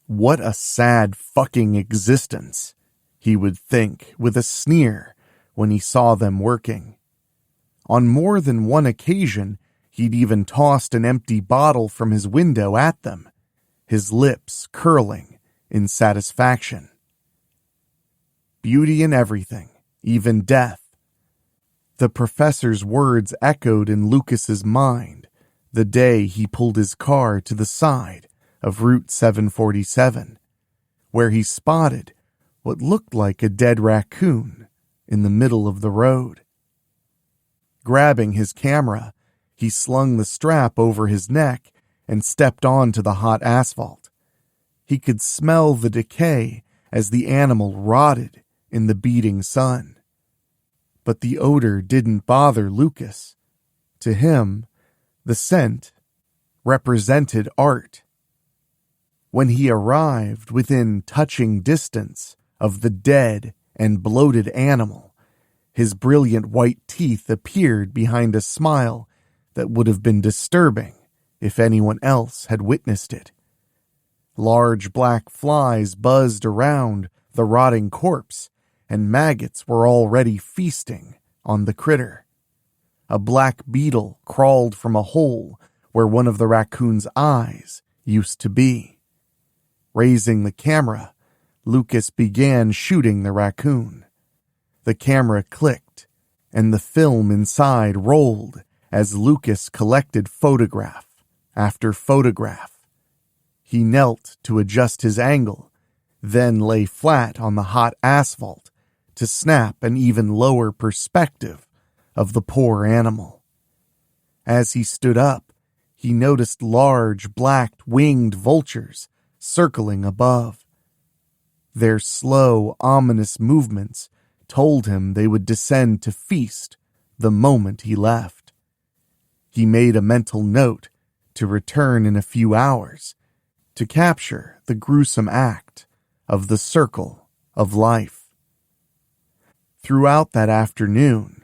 What a sad fucking existence, he would think with a sneer when he saw them working. On more than one occasion, he'd even tossed an empty bottle from his window at them, his lips curling in satisfaction. Beauty in everything, even death. The professor's words echoed in Lucas's mind the day he pulled his car to the side of Route 747 where he spotted what looked like a dead raccoon in the middle of the road. Grabbing his camera, he slung the strap over his neck and stepped onto the hot asphalt. He could smell the decay as the animal rotted in the beating sun. But the odor didn't bother Lucas. To him, the scent represented art. When he arrived within touching distance of the dead and bloated animal, his brilliant white teeth appeared behind a smile that would have been disturbing if anyone else had witnessed it. Large black flies buzzed around the rotting corpse, and maggots were already feasting on the critter. A black beetle crawled from a hole where one of the raccoon's eyes used to be. Raising the camera, Lucas began shooting the raccoon. The camera clicked, and the film inside rolled as Lucas collected photograph after photograph. He knelt to adjust his angle, then lay flat on the hot asphalt to snap an even lower perspective of the poor animal. As he stood up, he noticed large black winged vultures circling above. Their slow, ominous movements told him they would descend to feast the moment he left. He made a mental note to return in a few hours to capture the gruesome act of the circle of life. Throughout that afternoon,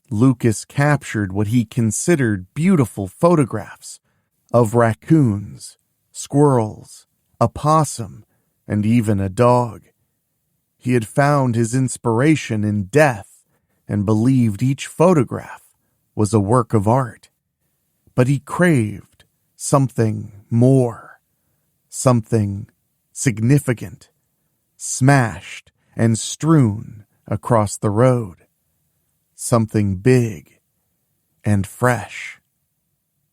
Lucas captured what he considered beautiful photographs of raccoons, squirrels, a possum, and even a dog. He had found his inspiration in death and believed each photograph was a work of art. But he craved something more, something significant, smashed and strewn across the road, something big and fresh.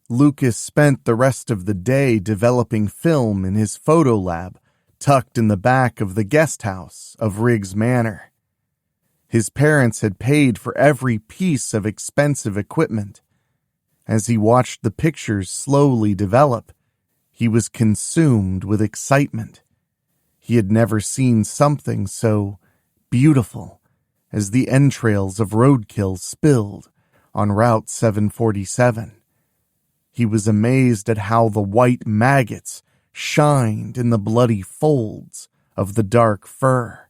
Lucas spent the rest of the day developing film in his photo lab tucked in the back of the guest house of Riggs Manor. His parents had paid for every piece of expensive equipment. As he watched the pictures slowly develop, he was consumed with excitement. He had never seen something so beautiful as the entrails of Roadkill spilled on Route 747. He was amazed at how the white maggots shined in the bloody folds of the dark fur.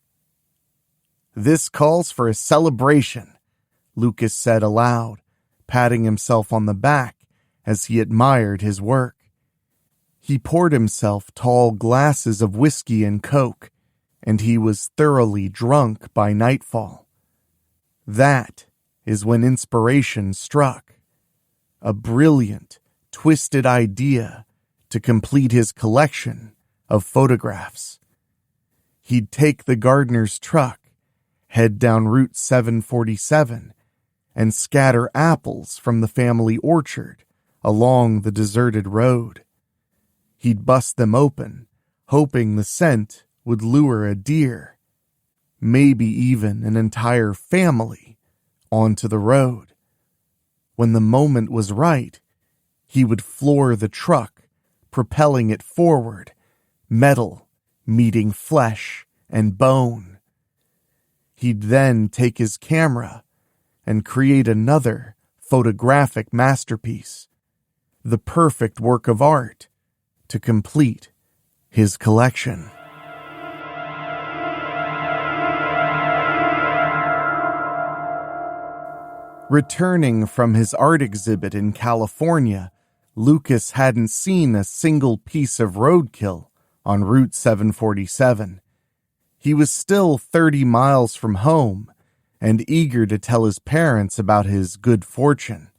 "This calls for a celebration," Lucas said aloud, patting himself on the back as he admired his work. He poured himself tall glasses of whiskey and coke, and he was thoroughly drunk by nightfall. That is when inspiration struck. A brilliant, twisted idea to complete his collection of photographs. He'd take the gardener's truck, head down Route 747, and scatter apples from the family orchard along the deserted road. He'd bust them open, hoping the scent would lure a deer, maybe even an entire family, onto the road. When the moment was right, he would floor the truck, propelling it forward, metal meeting flesh and bone. He'd then take his camera and create another photographic masterpiece, the perfect work of art to complete his collection. Returning from his art exhibit in California, Lucas hadn't seen a single piece of roadkill on Route 747. He was still 30 miles from home and eager to tell his parents about his good fortune,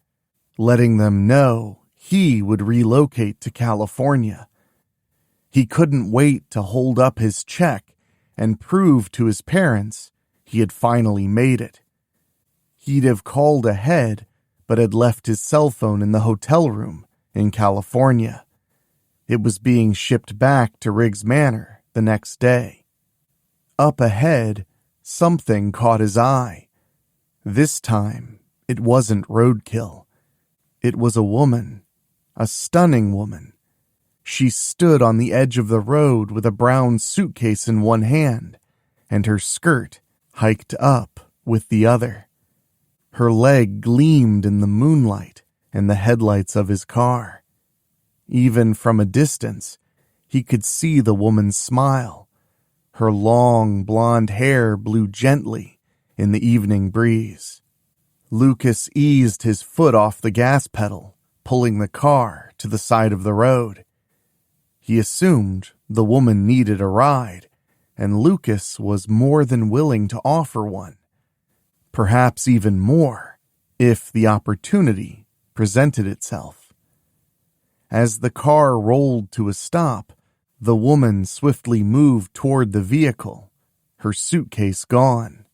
letting them know he would relocate to California. He couldn't wait to hold up his check and prove to his parents he had finally made it. He'd have called ahead, but had left his cell phone in the hotel room in California. It was being shipped back to Riggs Manor the next day. Up ahead, something caught his eye. This time, it wasn't Roadkill. It was a woman, a stunning woman. She stood on the edge of the road with a brown suitcase in one hand, and her skirt hiked up with the other. Her leg gleamed in the moonlight and the headlights of his car. Even from a distance, he could see the woman's smile. Her long blonde hair blew gently in the evening breeze. Lucas eased his foot off the gas pedal, pulling the car to the side of the road. He assumed the woman needed a ride, and Lucas was more than willing to offer one. Perhaps even more, if the opportunity presented itself. As the car rolled to a stop, the woman swiftly moved toward the vehicle, her suitcase gone.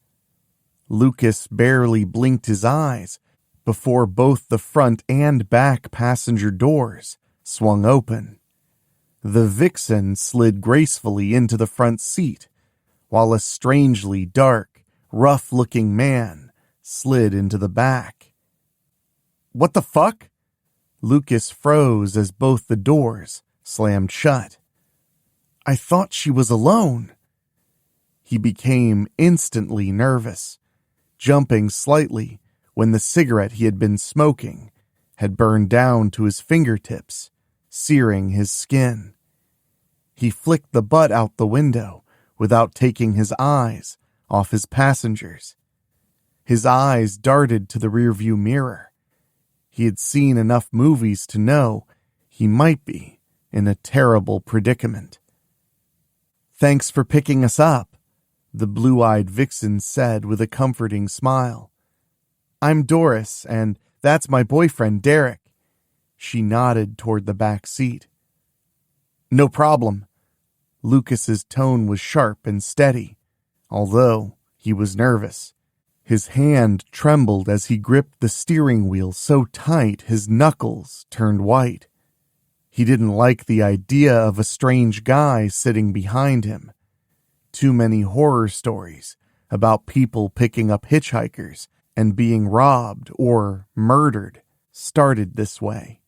Lucas barely blinked his eyes before both the front and back passenger doors swung open. The vixen slid gracefully into the front seat, while a strangely dark, rough-looking man slid into the back. "What the fuck?" Lucas froze as both the doors slammed shut. "I thought she was alone." He became instantly nervous, jumping slightly when the cigarette he had been smoking had burned down to his fingertips, searing his skin. He flicked the butt out the window without taking his eyes off his passengers. His eyes darted to the rearview mirror. He had seen enough movies to know he might be in a terrible predicament. "Thanks for picking us up," the blue-eyed vixen said with a comforting smile. "I'm Doris, and that's my boyfriend, Derek." She nodded toward the back seat. "No problem." Lucas's tone was sharp and steady, although he was nervous. His hand trembled as he gripped the steering wheel so tight his knuckles turned white. He didn't like the idea of a strange guy sitting behind him. Too many horror stories about people picking up hitchhikers and being robbed or murdered started this way.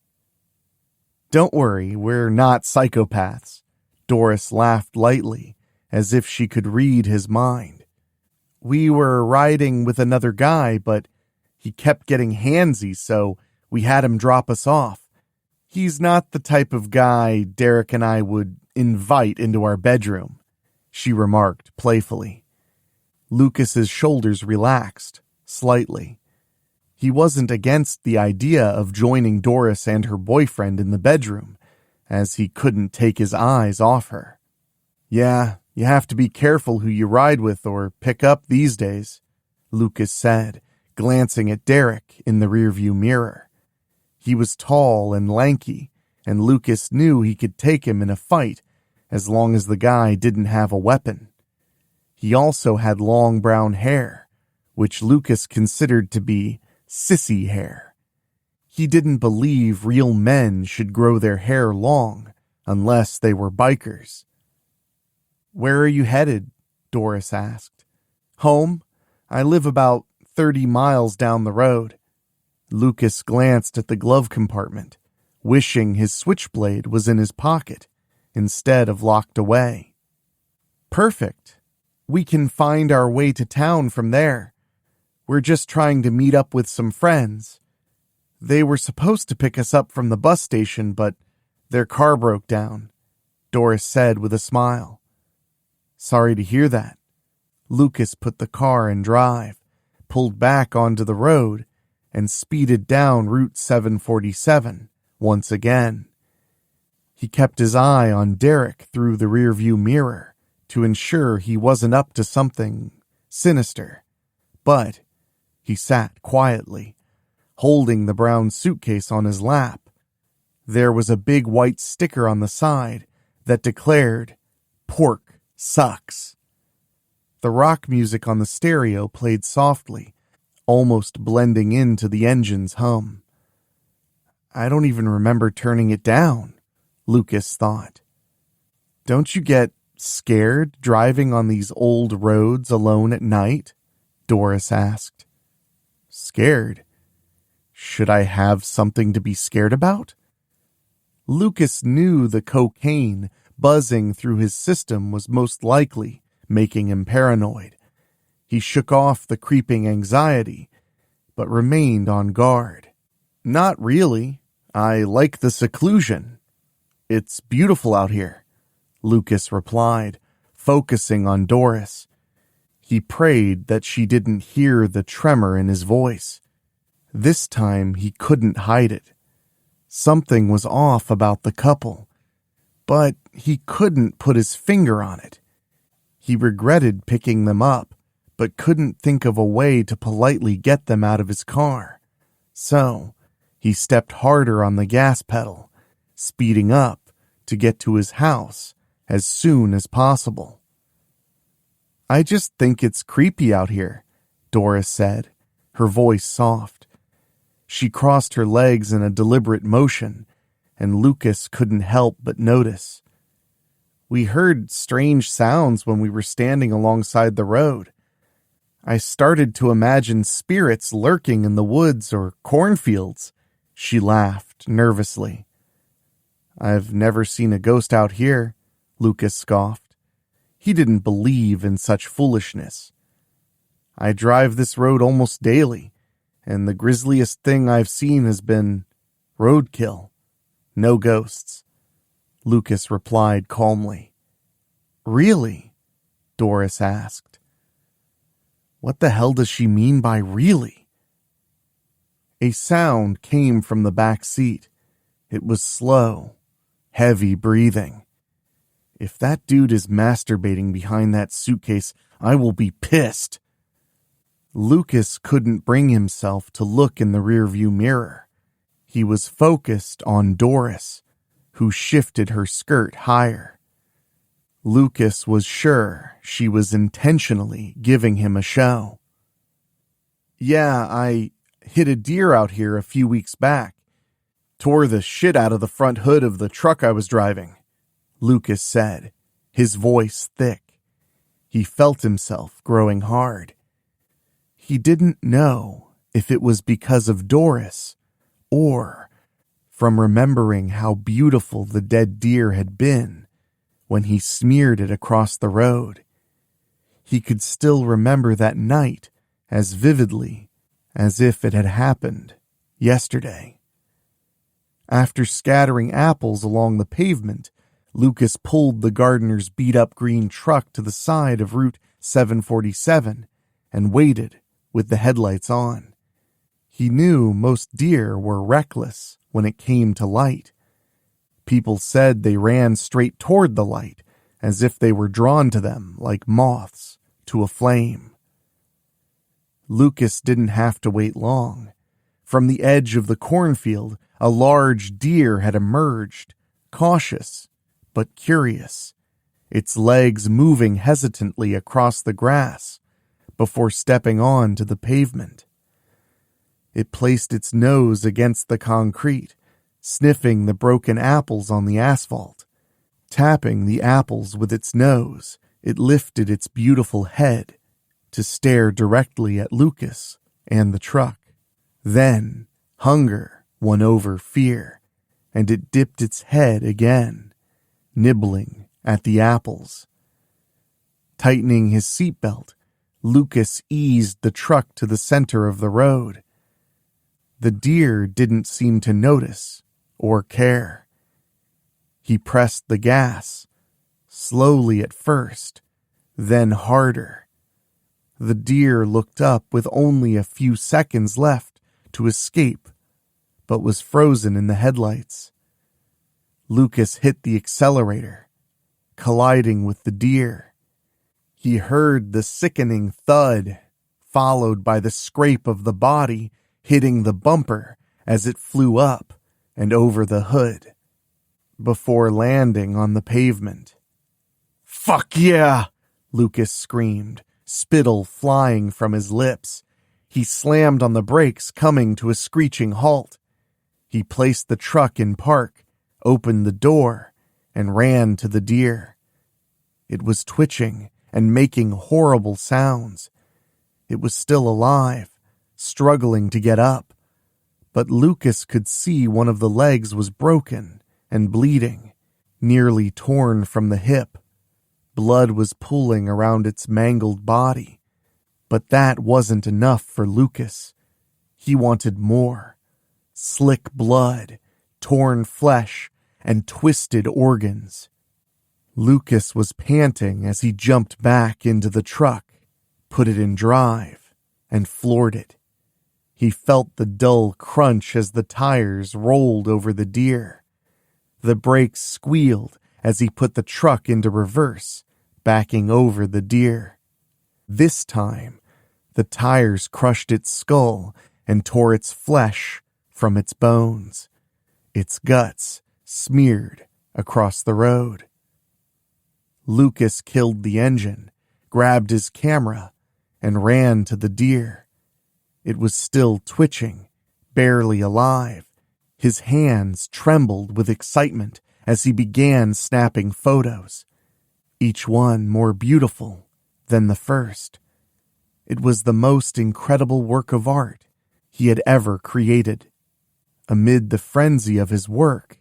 "Don't worry, we're not psychopaths." Doris laughed lightly, as if she could read his mind. "We were riding with another guy, but he kept getting handsy, so we had him drop us off. He's not the type of guy Derek and I would invite into our bedroom," she remarked playfully. Lucas's shoulders relaxed slightly. He wasn't against the idea of joining Doris and her boyfriend in the bedroom, as he couldn't take his eyes off her. "Yeah, you have to be careful who you ride with or pick up these days," Lucas said, glancing at Derek in the rearview mirror. He was tall and lanky, and Lucas knew he could take him in a fight as long as the guy didn't have a weapon. He also had long brown hair, which Lucas considered to be sissy hair. He didn't believe real men should grow their hair long unless they were bikers. "Where are you headed?" Doris asked. "Home. I live about 30 miles down the road." Lucas glanced at the glove compartment, wishing his switchblade was in his pocket instead of locked away. "Perfect. We can find our way to town from there. We're just trying to meet up with some friends. They were supposed to pick us up from the bus station, but their car broke down," Doris said with a smile. "Sorry to hear that." Lucas put the car in drive, pulled back onto the road, and speeded down Route 747 once again. He kept his eye on Derek through the rearview mirror to ensure he wasn't up to something sinister, but he sat quietly, holding the brown suitcase on his lap. There was a big white sticker on the side that declared, "Pork sucks." The rock music on the stereo played softly, almost blending into the engine's hum. "I don't even remember turning it down," Lucas thought. "Don't you get scared driving on these old roads alone at night? Doris asked. Scared? Should I have something to be scared about? Lucas knew the cocaine buzzing through his system was most likely making him paranoid. He shook off the creeping anxiety, but remained on guard. Not really. I like the seclusion. It's beautiful out here, Lucas replied, focusing on Doris. He prayed that she didn't hear the tremor in his voice. This time he couldn't hide it. Something was off about the couple, but he couldn't put his finger on it. He regretted picking them up, but couldn't think of a way to politely get them out of his car. So he stepped harder on the gas pedal, speeding up to get to his house as soon as possible. I just think it's creepy out here, Doris said, her voice soft. She crossed her legs in a deliberate motion, and Lucas couldn't help but notice. We heard strange sounds when we were standing alongside the road. I started to imagine spirits lurking in the woods or cornfields. She laughed nervously. I've never seen a ghost out here, Lucas scoffed. He didn't believe in such foolishness. I drive this road almost daily, and the grisliest thing I've seen has been roadkill. No ghosts, Lucas replied calmly. Really? Doris asked. What the hell does she mean by really? A sound came from the back seat. It was slow, heavy breathing. If that dude is masturbating behind that suitcase, I will be pissed. Lucas couldn't bring himself to look in the rearview mirror. He was focused on Doris, who shifted her skirt higher. Lucas was sure she was intentionally giving him a show. Yeah, I hit a deer out here a few weeks back. Tore the shit out of the front hood of the truck I was driving, Lucas said, his voice thick. He felt himself growing hard. He didn't know if it was because of Doris or from remembering how beautiful the dead deer had been when he smeared it across the road. He could still remember that night as vividly as if it had happened yesterday. After scattering apples along the pavement, Lucas pulled the gardener's beat-up green truck to the side of Route 747 and waited with the headlights on. He knew most deer were reckless when it came to light. People said they ran straight toward the light, as if they were drawn to them like moths to a flame. Lucas didn't have to wait long. From the edge of the cornfield, a large deer had emerged, cautious but curious, its legs moving hesitantly across the grass before stepping on to the pavement. It placed its nose against the concrete, sniffing the broken apples on the asphalt. Tapping the apples with its nose, it lifted its beautiful head to stare directly at Lucas and the truck. Then hunger won over fear, and it dipped its head again, nibbling at the apples. Tightening his seatbelt, Lucas eased the truck to the center of the road. The deer didn't seem to notice or care. He pressed the gas, slowly at first, then harder. The deer looked up with only a few seconds left to escape, but was frozen in the headlights. Lucas hit the accelerator, colliding with the deer. He heard the sickening thud, followed by the scrape of the body hitting the bumper as it flew up and over the hood, before landing on the pavement. "Fuck yeah!" Lucas screamed, spittle flying from his lips. He slammed on the brakes, coming to a screeching halt. He placed the truck in park, opened the door, and ran to the deer. It was twitching and making horrible sounds. It was still alive, struggling to get up, but Lucas could see one of the legs was broken and bleeding, nearly torn from the hip. Blood was pooling around its mangled body, but that wasn't enough for Lucas. He wanted more. Slick blood, torn flesh, and twisted organs. Lucas was panting as he jumped back into the truck, put it in drive, and floored it. He felt the dull crunch as the tires rolled over the deer. The brakes squealed as he put the truck into reverse, backing over the deer. This time, the tires crushed its skull and tore its flesh from its bones. Its guts smeared across the road. Lucas killed the engine, grabbed his camera, and ran to the deer. It was still twitching, barely alive. His hands trembled with excitement as he began snapping photos, each one more beautiful than the first. It was the most incredible work of art he had ever created. Amid the frenzy of his work,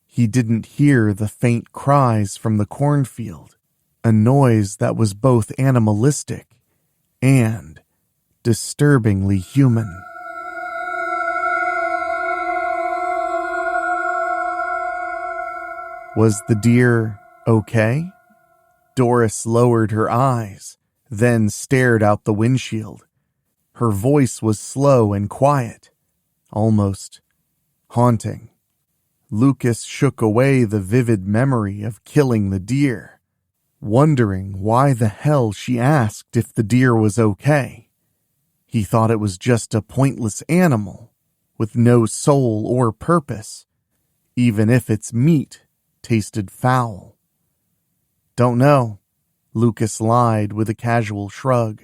he didn't hear the faint cries from the cornfield, a noise that was both animalistic and disturbingly human. Was the deer okay? Doris lowered her eyes, then stared out the windshield. Her voice was slow and quiet, almost haunting. Lucas shook away the vivid memory of killing the deer, wondering why the hell she asked if the deer was okay. He thought it was just a pointless animal with no soul or purpose, even if its meat tasted foul. Don't know, Lucas lied with a casual shrug.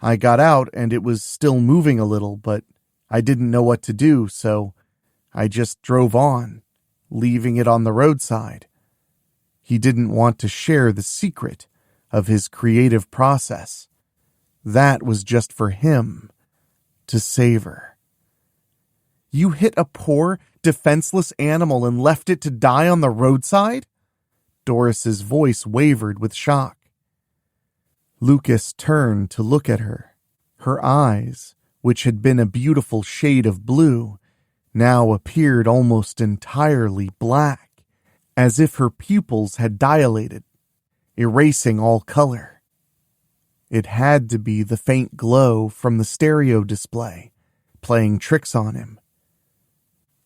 I got out and it was still moving a little, but I didn't know what to do, so I just drove on, leaving it on the roadside. He didn't want to share the secret of his creative process. That was just for him to savor. You hit a poor, defenseless animal and left it to die on the roadside? Doris's voice wavered with shock. Lucas turned to look at her. Her eyes, which had been a beautiful shade of blue, now appeared almost entirely black, as if her pupils had dilated, erasing all color. It had to be the faint glow from the stereo display, playing tricks on him.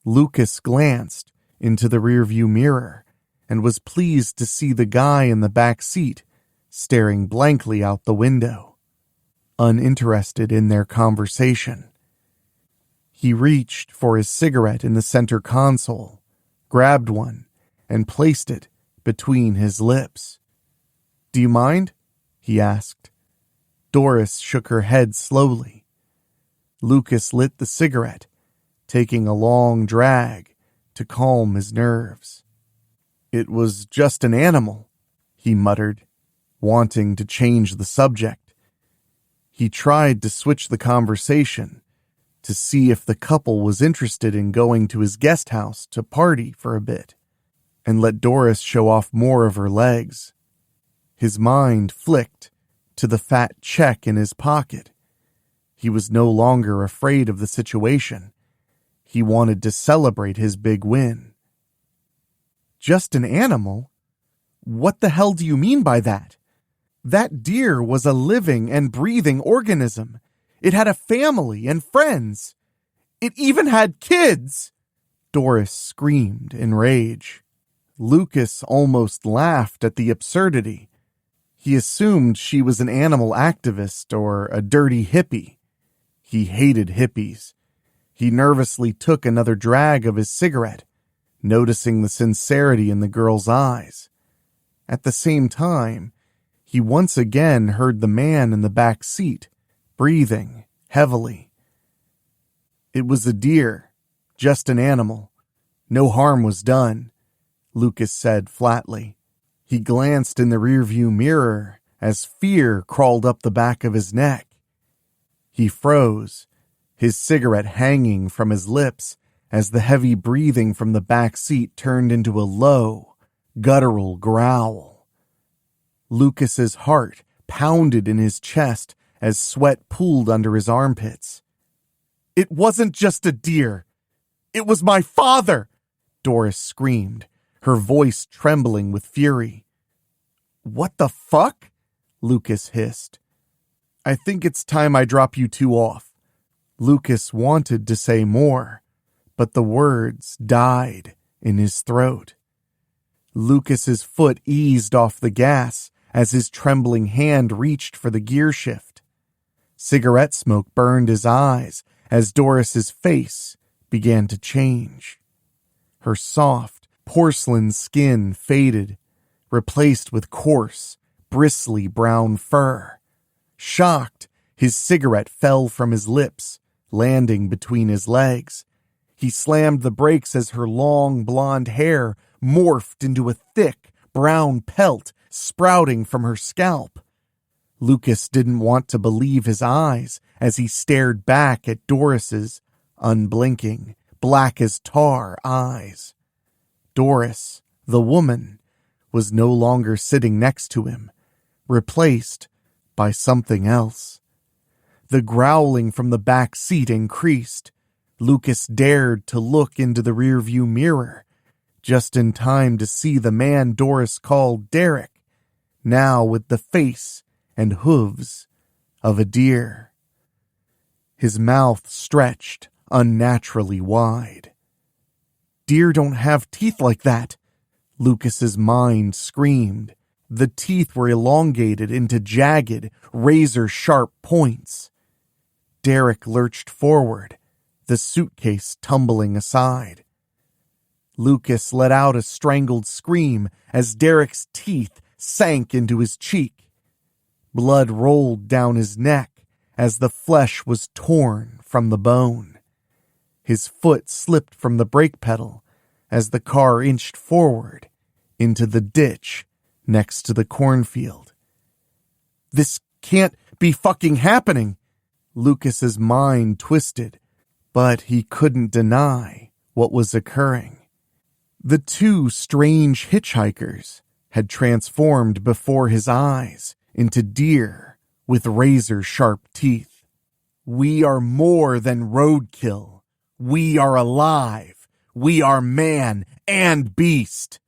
Lucas glanced into the rearview mirror and was pleased to see the guy in the back seat staring blankly out the window, uninterested in their conversation. He reached for his cigarette in the center console, grabbed one, and placed it between his lips. Do you mind? He asked. Doris shook her head slowly. Lucas lit the cigarette, taking a long drag to calm his nerves. It was just an animal, he muttered, wanting to change the subject. He tried to switch the conversation to see if the couple was interested in going to his guest house to party for a bit, and let Doris show off more of her legs. His mind flicked to the fat check in his pocket. He was no longer afraid of the situation. He wanted to celebrate his big win. Just an animal? What the hell do you mean by that? That deer was a living and breathing organism. It had a family and friends. It even had kids! Doris screamed in rage. Lucas almost laughed at the absurdity. He assumed she was an animal activist or a dirty hippie. He hated hippies. He nervously took another drag of his cigarette, noticing the sincerity in the girl's eyes. At the same time, he once again heard the man in the back seat, breathing heavily. It was a deer, just an animal. No harm was done, Lucas said flatly. He glanced in the rearview mirror as fear crawled up the back of his neck. He froze, his cigarette hanging from his lips as the heavy breathing from the back seat turned into a low, guttural growl. Lucas's heart pounded in his chest as sweat pooled under his armpits. "It wasn't just a deer. It was my father!" Doris screamed, her voice trembling with fury. "What the fuck?" Lucas hissed. "I think it's time I drop you two off." Lucas wanted to say more, but the words died in his throat. Lucas's foot eased off the gas as his trembling hand reached for the gear shift. Cigarette smoke burned his eyes as Doris's face began to change. Her soft, porcelain skin faded, replaced with coarse, bristly brown fur. Shocked, his cigarette fell from his lips, landing between his legs. He slammed the brakes as her long blonde hair morphed into a thick, brown pelt sprouting from her scalp. Lucas didn't want to believe his eyes as he stared back at Doris's unblinking, black as tar eyes. Doris, the woman, was no longer sitting next to him, replaced by something else. The growling from the back seat increased. Lucas dared to look into the rearview mirror, just in time to see the man Doris called Derek, now with the face and hooves of a deer. His mouth stretched unnaturally wide. "Deer don't have teeth like that," Lucas's mind screamed. The teeth were elongated into jagged, razor-sharp points. Derek lurched forward, the suitcase tumbling aside. Lucas let out a strangled scream as Derek's teeth sank into his cheek. Blood rolled down his neck as the flesh was torn from the bone. His foot slipped from the brake pedal as the car inched forward into the ditch next to the cornfield. "This can't be fucking happening!" Lucas's mind twisted, but he couldn't deny what was occurring. The two strange hitchhikers had transformed before his eyes into deer with razor-sharp teeth. "We are more than roadkill. We are alive. We are man and beast."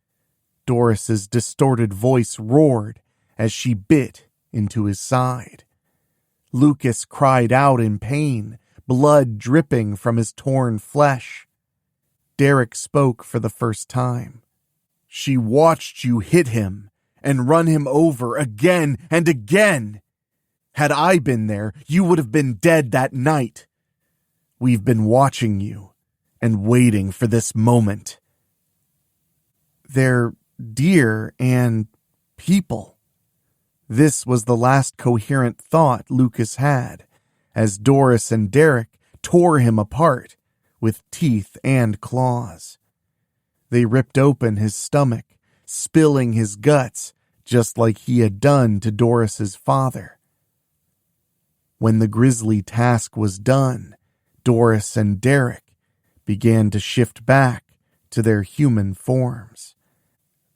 Doris's distorted voice roared as she bit into his side. Lucas cried out in pain, blood dripping from his torn flesh. Derek spoke for the first time. "She watched you hit him and run him over again and again. Had I been there, you would have been dead that night. We've been watching you and waiting for this moment." "They're deer and people." This was the last coherent thought Lucas had, as Doris and Derek tore him apart with teeth and claws. They ripped open his stomach, spilling his guts just like he had done to Doris's father. When the grisly task was done, Doris and Derek began to shift back to their human forms.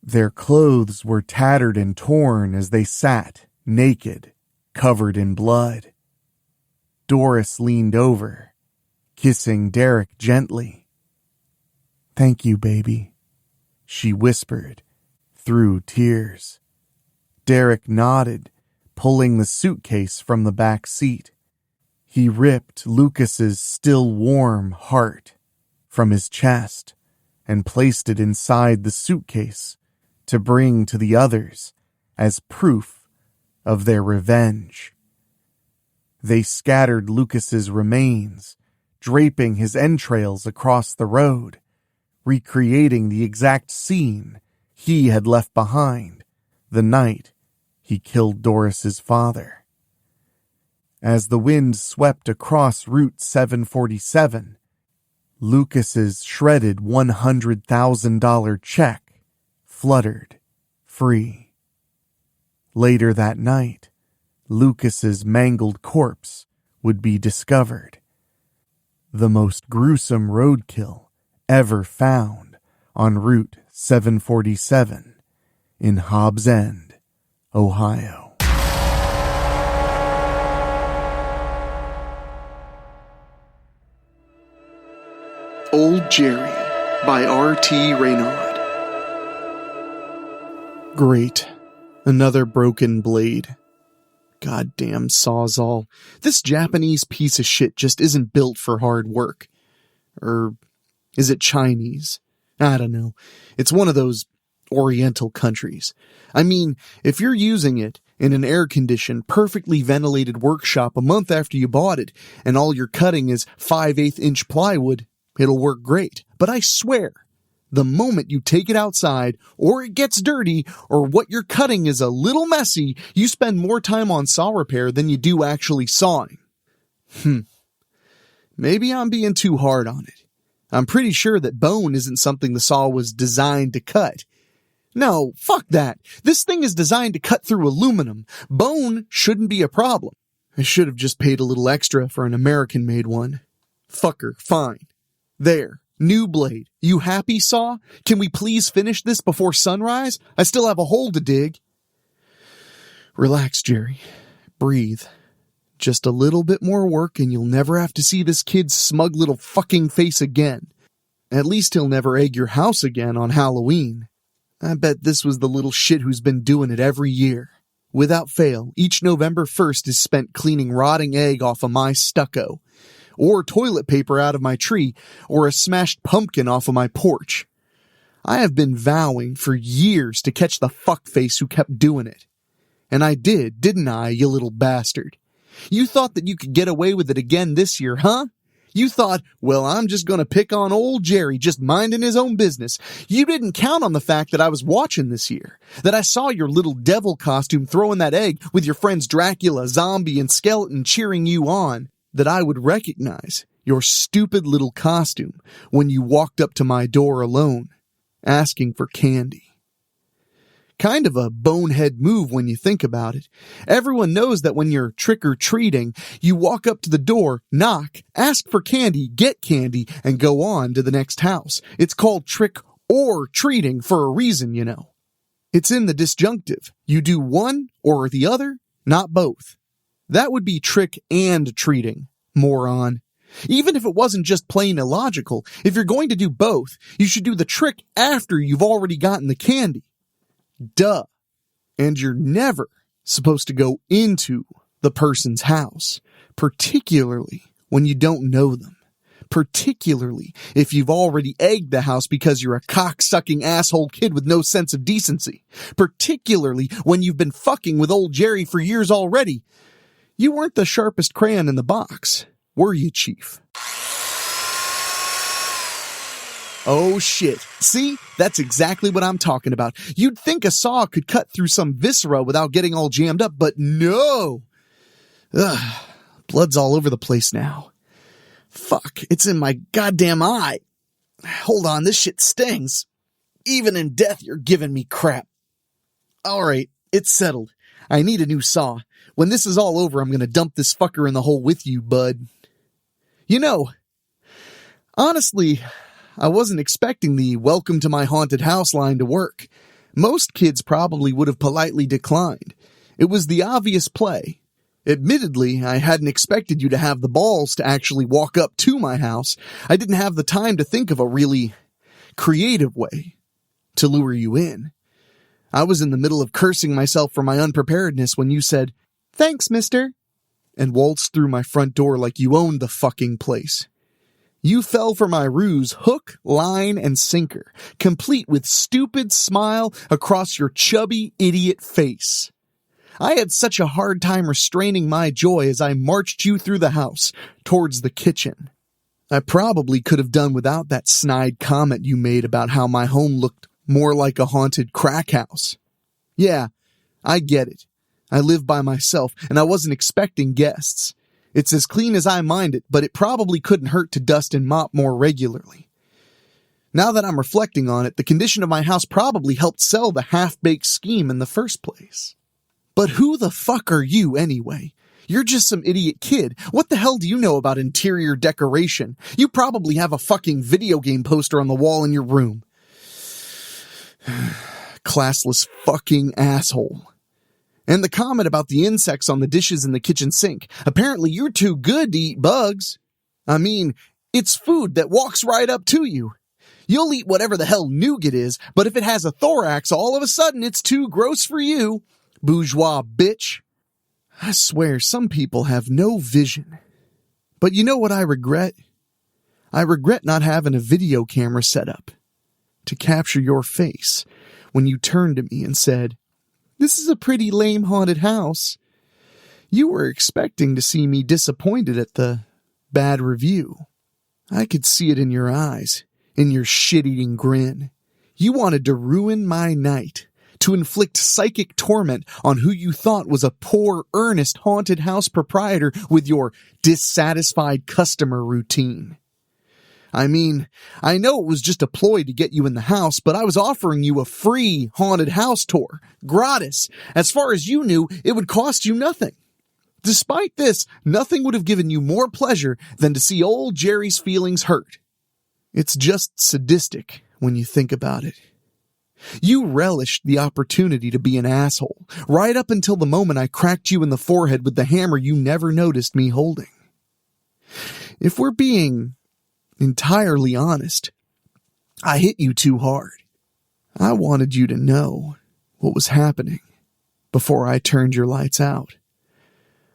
Their clothes were tattered and torn as they sat, naked, covered in blood. Doris leaned over, kissing Derek gently. "Thank you, baby," she whispered through tears. Derek nodded, pulling the suitcase from the back seat. He ripped Lucas's still warm heart from his chest and placed it inside the suitcase to bring to the others as proof of their revenge. They scattered Lucas's remains, draping his entrails across the road, recreating the exact scene he had left behind the night he killed Doris's father. As the wind swept across Route 747, Lucas's shredded $100,000 check fluttered free. Later that night, Lucas's mangled corpse would be discovered. The most gruesome roadkill ever found on Route 747 in Hobbs End, Ohio. Old Jerry by R.T. Raynaud. Great. Another broken blade. Goddamn Sawzall. This Japanese piece of shit just isn't built for hard work. Or is it Chinese? I don't know. It's one of those Oriental countries. I mean, if you're using it in an air-conditioned, perfectly ventilated workshop a month after you bought it, and all you're cutting is 5/8-inch plywood, it'll work great. But I swear, the moment you take it outside, or it gets dirty, or what you're cutting is a little messy, you spend more time on saw repair than you do actually sawing. Maybe I'm being too hard on it. I'm pretty sure that bone isn't something the saw was designed to cut. No, fuck that. This thing is designed to cut through aluminum. Bone shouldn't be a problem. I should have just paid a little extra for an American-made one. Fucker, fine. There. New blade. You happy, saw? Can we please finish this before sunrise? I still have a hole to dig. Relax, Jerry. Breathe. Just a little bit more work and you'll never have to see this kid's smug little fucking face again. At least he'll never egg your house again on Halloween. I bet this was the little shit who's been doing it every year. Without fail, each November 1st is spent cleaning rotting egg off of my stucco, or toilet paper out of my tree, or a smashed pumpkin off of my porch. I have been vowing for years to catch the fuckface who kept doing it. And I did, didn't I, you little bastard? You thought that you could get away with it again this year, huh? You thought, well, I'm just gonna pick on old Jerry, just minding his own business. You didn't count on the fact that I was watching this year, that I saw your little devil costume throwing that egg with your friends Dracula, Zombie, and Skeleton cheering you on, that I would recognize your stupid little costume when you walked up to my door alone, asking for candy. Kind of a bonehead move when you think about it. Everyone knows that when you're trick-or-treating, you walk up to the door, knock, ask for candy, get candy, and go on to the next house. It's called trick-or-treating for a reason, you know. It's in the disjunctive. You do one or the other, not both. That would be trick and treating, moron. Even if it wasn't just plain illogical, if you're going to do both, you should do the trick after you've already gotten the candy. Duh. And you're never supposed to go into the person's house, particularly when you don't know them. Particularly if you've already egged the house because you're a cock-sucking asshole kid with no sense of decency. Particularly when you've been fucking with old Jerry for years already. You weren't the sharpest crayon in the box, were you, Chief? Oh shit. See? That's exactly what I'm talking about. You'd think a saw could cut through some viscera without getting all jammed up, but no! Ugh. Blood's all over the place now. Fuck, it's in my goddamn eye. Hold on, this shit stings. Even in death, you're giving me crap. Alright, it's settled. I need a new saw. When this is all over, I'm gonna dump this fucker in the hole with you, bud. You know, honestly, I wasn't expecting the welcome to my haunted house line to work. Most kids probably would have politely declined. It was the obvious play. Admittedly, I hadn't expected you to have the balls to actually walk up to my house. I didn't have the time to think of a really creative way to lure you in. I was in the middle of cursing myself for my unpreparedness when you said, "Thanks, mister," and waltzed through my front door like you owned the fucking place. You fell for my ruse hook, line, and sinker, complete with stupid smile across your chubby idiot face. I had such a hard time restraining my joy as I marched you through the house, towards the kitchen. I probably could have done without that snide comment you made about how my home looked more like a haunted crack house. Yeah, I get it. I live by myself, and I wasn't expecting guests. It's as clean as I mind it, but it probably couldn't hurt to dust and mop more regularly. Now that I'm reflecting on it, the condition of my house probably helped sell the half-baked scheme in the first place. But who the fuck are you anyway? You're just some idiot kid. What the hell do you know about interior decoration? You probably have a fucking video game poster on the wall in your room. Classless fucking asshole. And the comment about the insects on the dishes in the kitchen sink. Apparently you're too good to eat bugs. I mean, it's food that walks right up to you. You'll eat whatever the hell nougat is, but if it has a thorax, all of a sudden it's too gross for you. Bourgeois bitch. I swear some people have no vision. But you know what I regret? I regret not having a video camera set up to capture your face when you turned to me and said, "This is a pretty lame haunted house." You were expecting to see me disappointed at the bad review. I could see it in your eyes, in your shit-eating grin. You wanted to ruin my night, to inflict psychic torment on who you thought was a poor, earnest haunted house proprietor with your dissatisfied customer routine. I mean, I know it was just a ploy to get you in the house, but I was offering you a free haunted house tour, gratis. As far as you knew, it would cost you nothing. Despite this, nothing would have given you more pleasure than to see old Jerry's feelings hurt. It's just sadistic when you think about it. You relished the opportunity to be an asshole, right up until the moment I cracked you in the forehead with the hammer you never noticed me holding. If we're being entirely honest, I hit you too hard. I wanted you to know what was happening before I turned your lights out.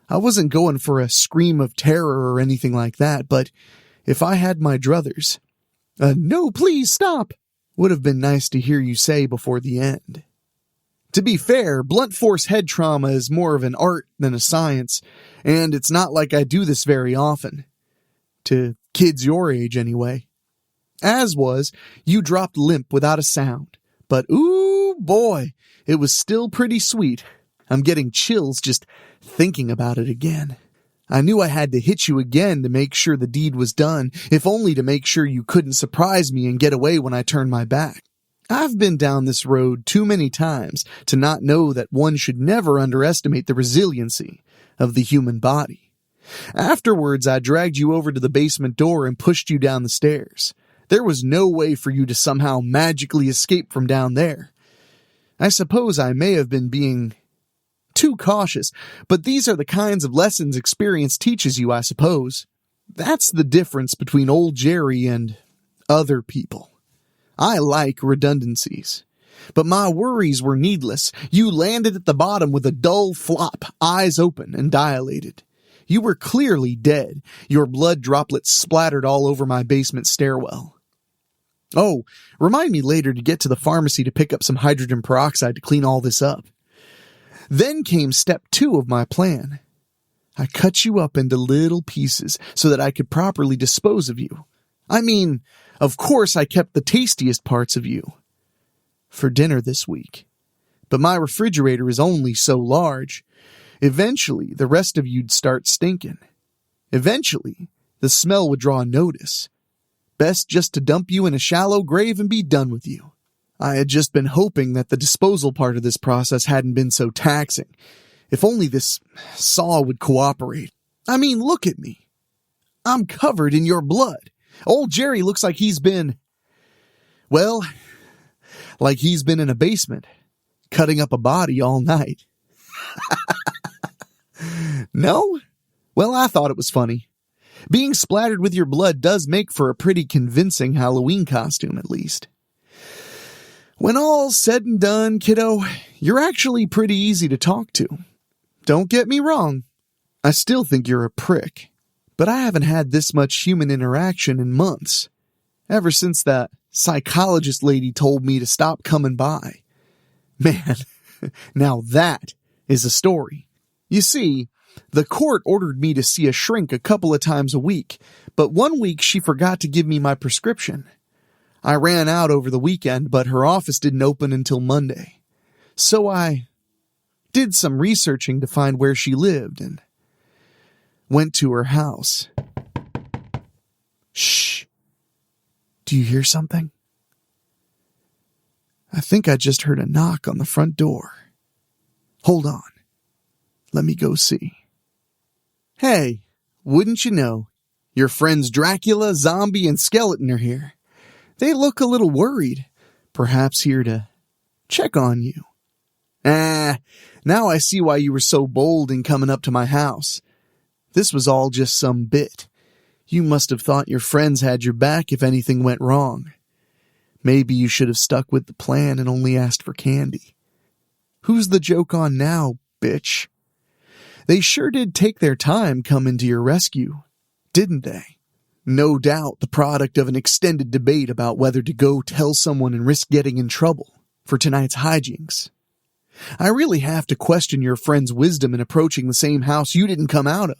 I wasn't going for a scream of terror or anything like that, but if I had my druthers, "No, please stop," would have been nice to hear you say before the end. To be fair, blunt force head trauma is more of an art than a science, and it's not like I do this very often. To kids your age, anyway. As was, you dropped limp without a sound, but ooh boy, it was still pretty sweet. I'm getting chills just thinking about it again. I knew I had to hit you again to make sure the deed was done, if only to make sure you couldn't surprise me and get away when I turned my back. I've been down this road too many times to not know that one should never underestimate the resiliency of the human body. Afterwards, I dragged you over to the basement door and pushed you down the stairs. There was no way for you to somehow magically escape from down there. I suppose I may have been being too cautious, but these are the kinds of lessons experience teaches you, I suppose. That's the difference between old Jerry and other people. I like redundancies. But my worries were needless. You landed at the bottom with a dull flop, eyes open and dilated. You were clearly dead. Your blood droplets splattered all over my basement stairwell. Oh, remind me later to get to the pharmacy to pick up some hydrogen peroxide to clean all this up. Then came step 2 of my plan. I cut you up into little pieces so that I could properly dispose of you. I mean, of course I kept the tastiest parts of you for dinner this week. But my refrigerator is only so large. Eventually, the rest of you'd start stinking. Eventually, the smell would draw notice. Best just to dump you in a shallow grave and be done with you. I had just been hoping that the disposal part of this process hadn't been so taxing. If only this saw would cooperate. I mean, look at me. I'm covered in your blood. Old Jerry looks like he's been, well, like he's been in a basement, cutting up a body all night. No? Well, I thought it was funny. Being splattered with your blood does make for a pretty convincing Halloween costume, at least. When all's said and done, kiddo, you're actually pretty easy to talk to. Don't get me wrong. I still think you're a prick, but I haven't had this much human interaction in months. Ever since that psychologist lady told me to stop coming by. Man, now that is a story. You see, the court ordered me to see a shrink a couple of times a week, but one week she forgot to give me my prescription. I ran out over the weekend, but her office didn't open until Monday. So I did some researching to find where she lived and went to her house. Shh. Do you hear something? I think I just heard a knock on the front door. Hold on. Let me go see. Hey, wouldn't you know, your friends Dracula, Zombie, and Skeleton are here. They look a little worried, perhaps here to check on you. Now I see why you were so bold in coming up to my house. This was all just some bit. You must have thought your friends had your back if anything went wrong. Maybe you should have stuck with the plan and only asked for candy. Who's the joke on now, bitch? They sure did take their time coming to your rescue, didn't they? No doubt the product of an extended debate about whether to go tell someone and risk getting in trouble for tonight's hijinks. I really have to question your friend's wisdom in approaching the same house you didn't come out of.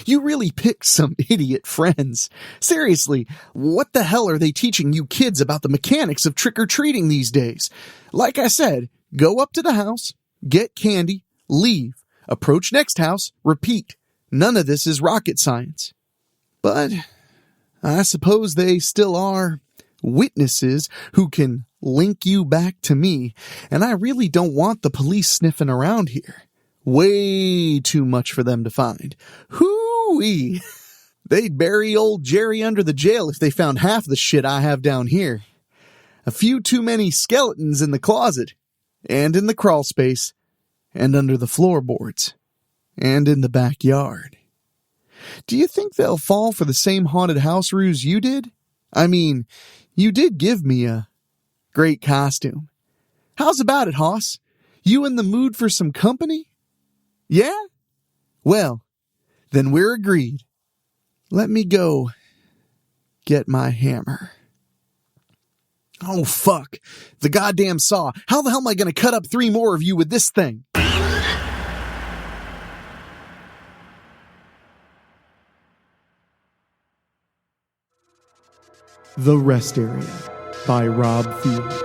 You really picked some idiot friends. Seriously, what the hell are they teaching you kids about the mechanics of trick-or-treating these days? Like I said, go up to the house, get candy, leave, approach next house, repeat. None of this is rocket science. But I suppose they still are witnesses who can link you back to me, and I really don't want the police sniffing around here. Way too much for them to find. Hoo-wee! They'd bury old Jerry under the jail if they found half the shit I have down here. A few too many skeletons in the closet, and in the crawl space, and under the floorboards, and in the backyard. Do you think they'll fall for the same haunted house ruse you did? I mean, you did give me a great costume. How's about it, Hoss? You in the mood for some company? Yeah? Well, then we're agreed. Let me go get my hammer. Oh, fuck. The goddamn saw. How the hell am I going to cut up 3 more of you with this thing? The Rest Area by Rob Fields.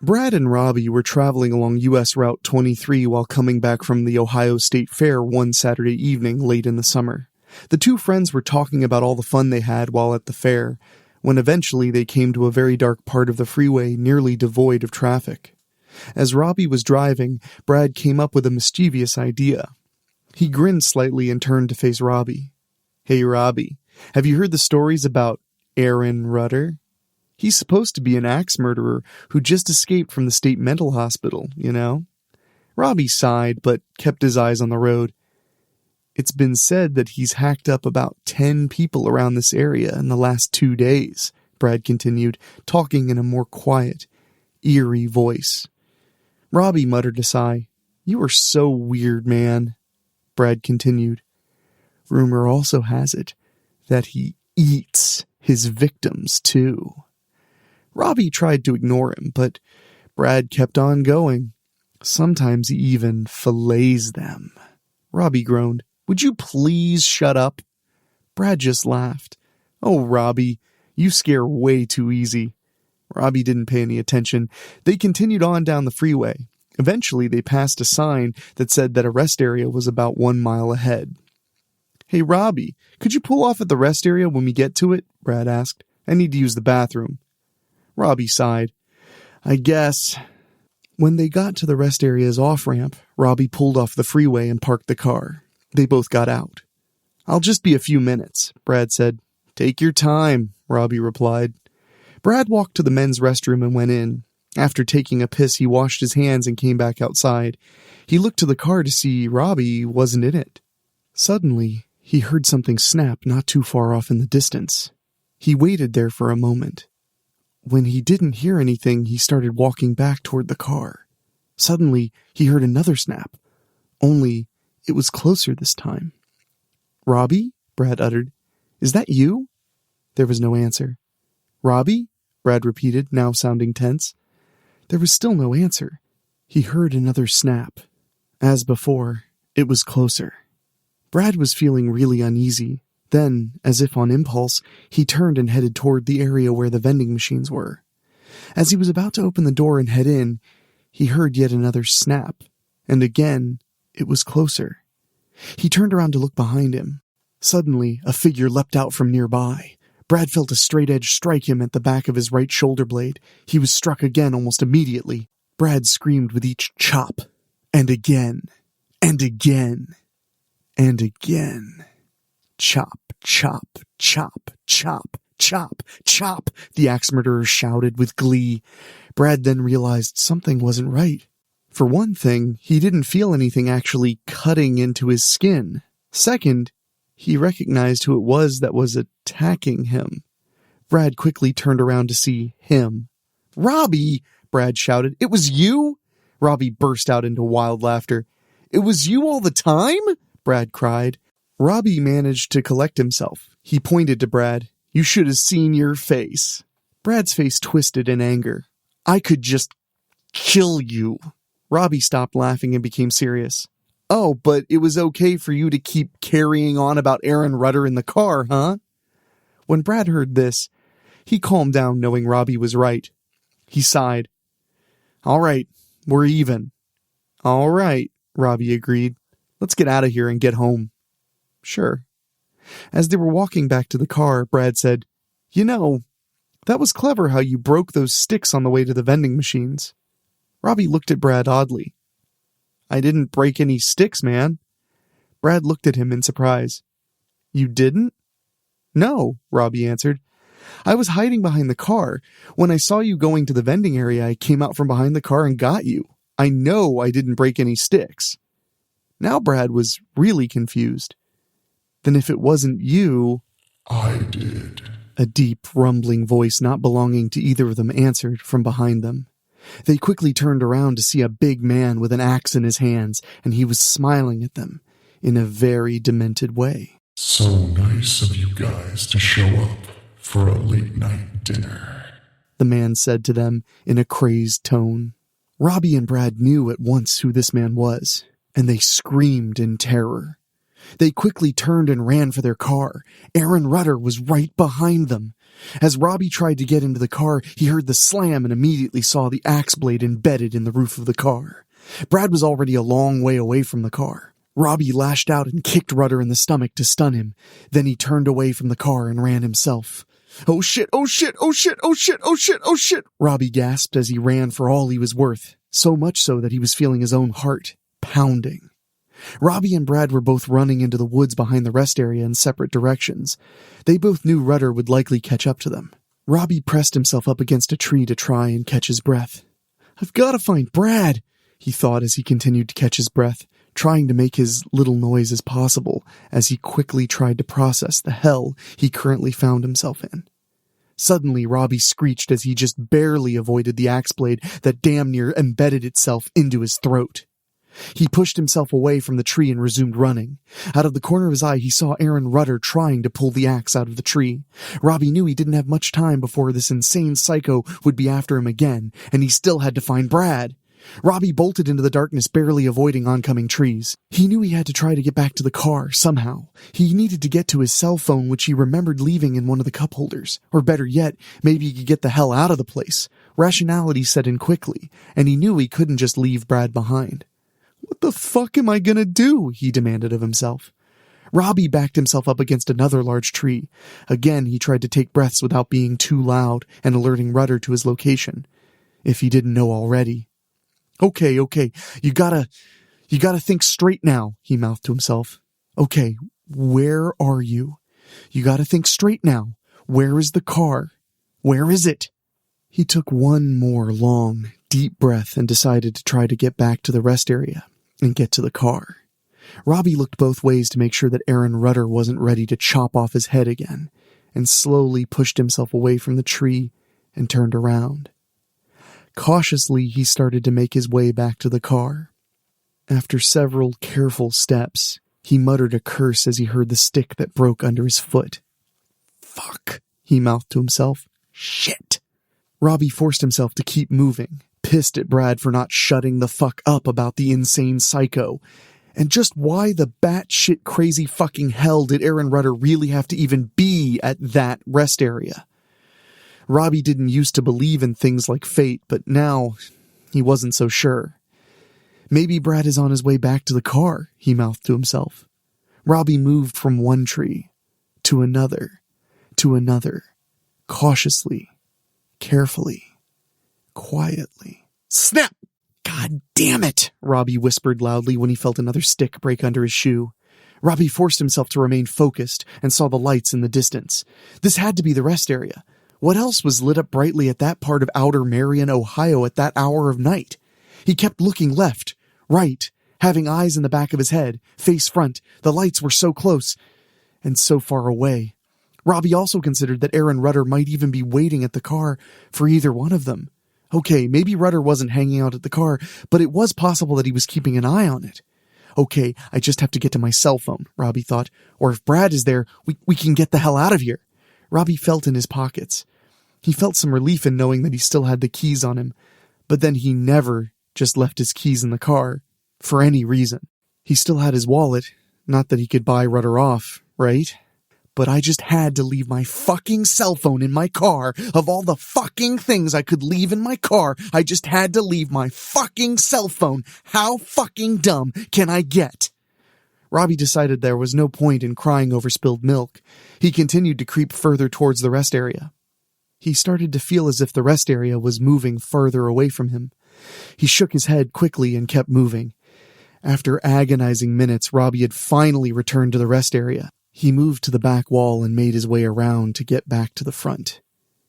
Brad and Robbie were traveling along U.S. Route 23 while coming back from the Ohio State Fair one Saturday evening late in the summer. The two friends were talking about all the fun they had while at the fair, when eventually they came to a very dark part of the freeway nearly devoid of traffic. As Robbie was driving, Brad came up with a mischievous idea. He grinned slightly and turned to face Robbie. Hey, Robbie, have you heard the stories about Aaron Rudder? He's supposed to be an axe murderer who just escaped from the state mental hospital, you know? Robbie sighed, but kept his eyes on the road. It's been said that he's hacked up about 10 people around this area in the last 2 days, Brad continued, talking in a more quiet, eerie voice. Robbie muttered a sigh. You are so weird, man, Brad continued. Rumor also has it that he eats his victims, too. Robbie tried to ignore him, but Brad kept on going. Sometimes he even fillets them. Robbie groaned. Would you please shut up? Brad just laughed. Oh, Robbie, you scare way too easy. Robbie didn't pay any attention. They continued on down the freeway. Eventually, they passed a sign that said that a rest area was about 1 mile ahead. Hey, Robbie, could you pull off at the rest area when we get to it? Brad asked. I need to use the bathroom. Robbie sighed. I guess. When they got to the rest area's off-ramp, Robbie pulled off the freeway and parked the car. They both got out. I'll just be a few minutes, Brad said. Take your time, Robbie replied. Brad walked to the men's restroom and went in. After taking a piss, he washed his hands and came back outside. He looked to the car to see Robbie wasn't in it. Suddenly, he heard something snap not too far off in the distance. He waited there for a moment. When he didn't hear anything, he started walking back toward the car. Suddenly, he heard another snap. Only, it was closer this time. Robbie? Brad uttered. Is that you? There was no answer. Robbie? Brad repeated, now sounding tense. There was still no answer. He heard another snap. As before, it was closer. Brad was feeling really uneasy. Then, as if on impulse, he turned and headed toward the area where the vending machines were. As he was about to open the door and head in, he heard yet another snap, and again, it was closer. He turned around to look behind him. Suddenly, a figure leapt out from nearby. Brad felt a straight edge strike him at the back of his right shoulder blade. He was struck again almost immediately. Brad screamed with each chop. And again. And again. And again. Chop, chop, chop, chop, chop, chop, the axe murderer shouted with glee. Brad then realized something wasn't right. For one thing, he didn't feel anything actually cutting into his skin. Second, he recognized who it was that was attacking him. Brad quickly turned around to see him. "Robbie!" Brad shouted. "It was you?" Robbie burst out into wild laughter. "It was you all the time?" Brad cried. Robbie managed to collect himself. He pointed to Brad. "You should have seen your face." Brad's face twisted in anger. "I could just kill you." Robbie stopped laughing and became serious. "Oh, but it was okay for you to keep carrying on about Aaron Rudder in the car, huh?" When Brad heard this, he calmed down knowing Robbie was right. He sighed. "All right, we're even." "All right," Robbie agreed. "Let's get out of here and get home." "Sure." As they were walking back to the car, Brad said, "You know, that was clever how you broke those sticks on the way to the vending machines." Robbie looked at Brad oddly. "I didn't break any sticks, man." Brad looked at him in surprise. "You didn't?" "No," Robbie answered. "I was hiding behind the car. When I saw you going to the vending area, I came out from behind the car and got you. I know I didn't break any sticks." Now Brad was really confused. "Then if it wasn't you—" "I did," a deep, rumbling voice not belonging to either of them answered from behind them. They quickly turned around to see a big man with an axe in his hands, and he was smiling at them in a very demented way. "So nice of you guys to show up for a late-night dinner," the man said to them in a crazed tone. Robbie and Brad knew at once who this man was, and they screamed in terror. They quickly turned and ran for their car. Aaron Rudder was right behind them. As Robbie tried to get into the car, he heard the slam and immediately saw the axe blade embedded in the roof of the car. Brad was already a long way away from the car. Robbie lashed out and kicked Rudder in the stomach to stun him. Then he turned away from the car and ran himself. "Oh shit, oh shit, oh shit, oh shit, oh shit, oh shit," Robbie gasped as he ran for all he was worth, so much so that he was feeling his own heart pounding. Robbie and Brad were both running into the woods behind the rest area in separate directions. They both knew Rudder would likely catch up to them. Robbie pressed himself up against a tree to try and catch his breath. "I've got to find Brad," he thought as he continued to catch his breath, trying to make as little noise as possible as he quickly tried to process the hell he currently found himself in. Suddenly, Robbie screeched as he just barely avoided the axe blade that damn near embedded itself into his throat. He pushed himself away from the tree and resumed running. Out of the corner of his eye, he saw Aaron Rudder trying to pull the axe out of the tree. Robbie knew he didn't have much time before this insane psycho would be after him again, and he still had to find Brad. Robbie bolted into the darkness, barely avoiding oncoming trees. He knew he had to try to get back to the car, somehow. He needed to get to his cell phone, which he remembered leaving in one of the cup holders. Or better yet, maybe he could get the hell out of the place. Rationality set in quickly, and he knew he couldn't just leave Brad behind. "What the fuck am I gonna do?" he demanded of himself. Robbie backed himself up against another large tree. Again, he tried to take breaths without being too loud and alerting Rudder to his location, if he didn't know already. Okay, you gotta think straight now," he mouthed to himself. "Okay, where are you? You gotta think straight now. Where is the car? Where is it?" He took one more long, deep breath and decided to try to get back to the rest area and get to the car. Robbie looked both ways to make sure that Aaron Rudder wasn't ready to chop off his head again, and slowly pushed himself away from the tree and turned around. Cautiously, he started to make his way back to the car. After several careful steps, he muttered a curse as he heard the stick that broke under his foot. "Fuck," he mouthed to himself. "Shit." Robbie forced himself to keep moving, pissed at Brad for not shutting the fuck up about the insane psycho. And just why the batshit crazy fucking hell did Aaron Rudder really have to even be at that rest area? Robbie didn't used to believe in things like fate, but now he wasn't so sure. Maybe Brad is on his way back to the car, he mouthed to himself. Robbie moved from one tree to another, to another, cautiously, carefully, quietly. Snap! God damn it! Robbie whispered loudly when he felt another stick break under his shoe. Robbie forced himself to remain focused and saw the lights in the distance. This had to be the rest area. What else was lit up brightly at that part of outer Marion, Ohio at that hour of night? He kept looking left, right, having eyes in the back of his head, face front. The lights were so close and so far away. Robbie also considered that Aaron Rudder might even be waiting at the car for either one of them. Okay, maybe Rudder wasn't hanging out at the car, but it was possible that he was keeping an eye on it. Okay, I just have to get to my cell phone, Robbie thought. Or if Brad is there, we can get the hell out of here. Robbie felt in his pockets. He felt some relief in knowing that he still had the keys on him, but then he never just left his keys in the car, for any reason. He still had his wallet, not that he could buy Rudder off, right? But I just had to leave my fucking cell phone in my car. Of all the fucking things I could leave in my car, I just had to leave my fucking cell phone. How fucking dumb can I get? Robbie decided there was no point in crying over spilled milk. He continued to creep further towards the rest area. He started to feel as if the rest area was moving further away from him. He shook his head quickly and kept moving. After agonizing minutes, Robbie had finally returned to the rest area. He moved to the back wall and made his way around to get back to the front.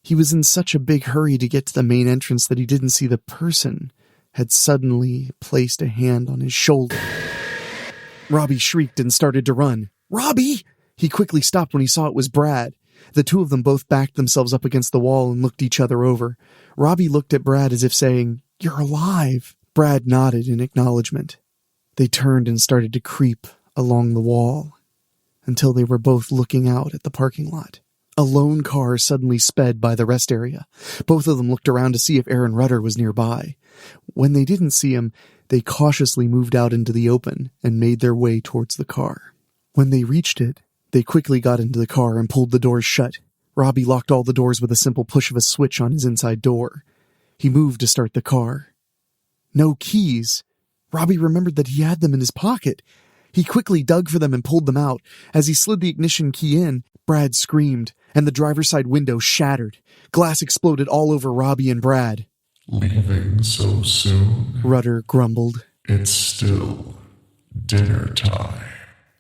He was in such a big hurry to get to the main entrance that he didn't see the person had suddenly placed a hand on his shoulder. Robbie shrieked and started to run. Robbie! He quickly stopped when he saw it was Brad. The two of them both backed themselves up against the wall and looked each other over. Robbie looked at Brad as if saying, "You're alive." Brad nodded in acknowledgement. They turned and started to creep along the wall until they were both looking out at the parking lot. A lone car suddenly sped by the rest area. Both of them looked around to see if Aaron Rudder was nearby. When they didn't see him, they cautiously moved out into the open and made their way towards the car. When they reached it, they quickly got into the car and pulled the doors shut. Robbie locked all the doors with a simple push of a switch on his inside door. He moved to start the car. No keys. Robbie remembered that he had them in his pocket. He quickly dug for them and pulled them out. As he slid the ignition key in, Brad screamed, and the driver's side window shattered. Glass exploded all over Robbie and Brad. "Leaving so soon?" Rudder grumbled. "It's still dinner time."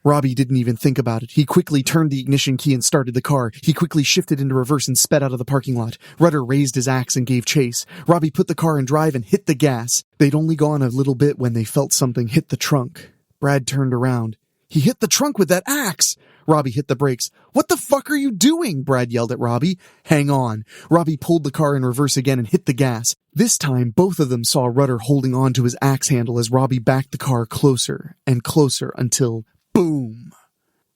Robbie didn't even think about it. He quickly turned the ignition key and started the car. He quickly shifted into reverse and sped out of the parking lot. Rudder raised his axe and gave chase. Robbie put the car in drive and hit the gas. They'd only gone a little bit when they felt something hit the trunk. Brad turned around. "He hit the trunk with that axe!" Robbie hit the brakes. "What the fuck are you doing?" Brad yelled at Robbie. "Hang on." Robbie pulled the car in reverse again and hit the gas. This time, both of them saw Rudder holding on to his axe handle as Robbie backed the car closer and closer until boom.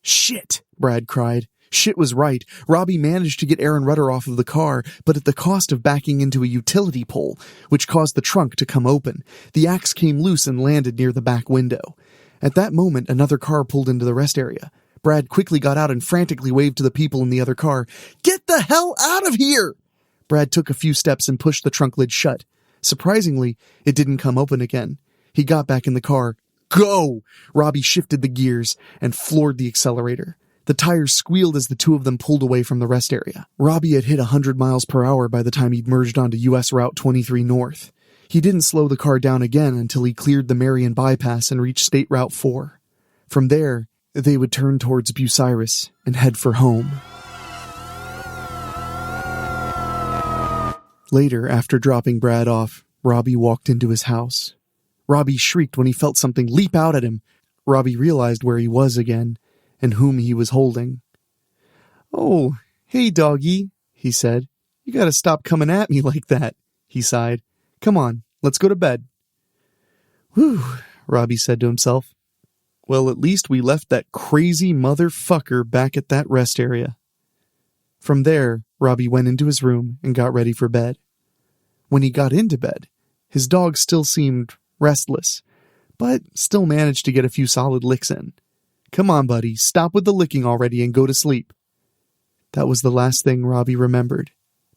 "Shit," Brad cried. Shit was right. Robbie managed to get Aaron Rudder off of the car, but at the cost of backing into a utility pole, which caused the trunk to come open. The axe came loose and landed near the back window. At that moment, another car pulled into the rest area. Brad quickly got out and frantically waved to the people in the other car. "Get the hell out of here!" Brad took a few steps and pushed the trunk lid shut. Surprisingly, it didn't come open again. He got back in the car. "Go!" Robbie shifted the gears and floored the accelerator. The tires squealed as the two of them pulled away from the rest area. Robbie had hit 100 miles per hour by the time he'd merged onto US Route 23 North. He didn't slow the car down again until he cleared the Marion bypass and reached State Route 4. From there, they would turn towards Bucyrus and head for home. Later, after dropping Brad off, Robbie walked into his house. Robbie shrieked when he felt something leap out at him. Robbie realized where he was again and whom he was holding. "Oh, hey, doggy," he said. "You gotta stop coming at me like that," he sighed. "Come on, let's go to bed." "Whew," Robbie said to himself. "Well, at least we left that crazy motherfucker back at that rest area." From there, Robbie went into his room and got ready for bed. When he got into bed, his dog still seemed restless, but still managed to get a few solid licks in. "Come on, buddy, stop with the licking already and go to sleep." That was the last thing Robbie remembered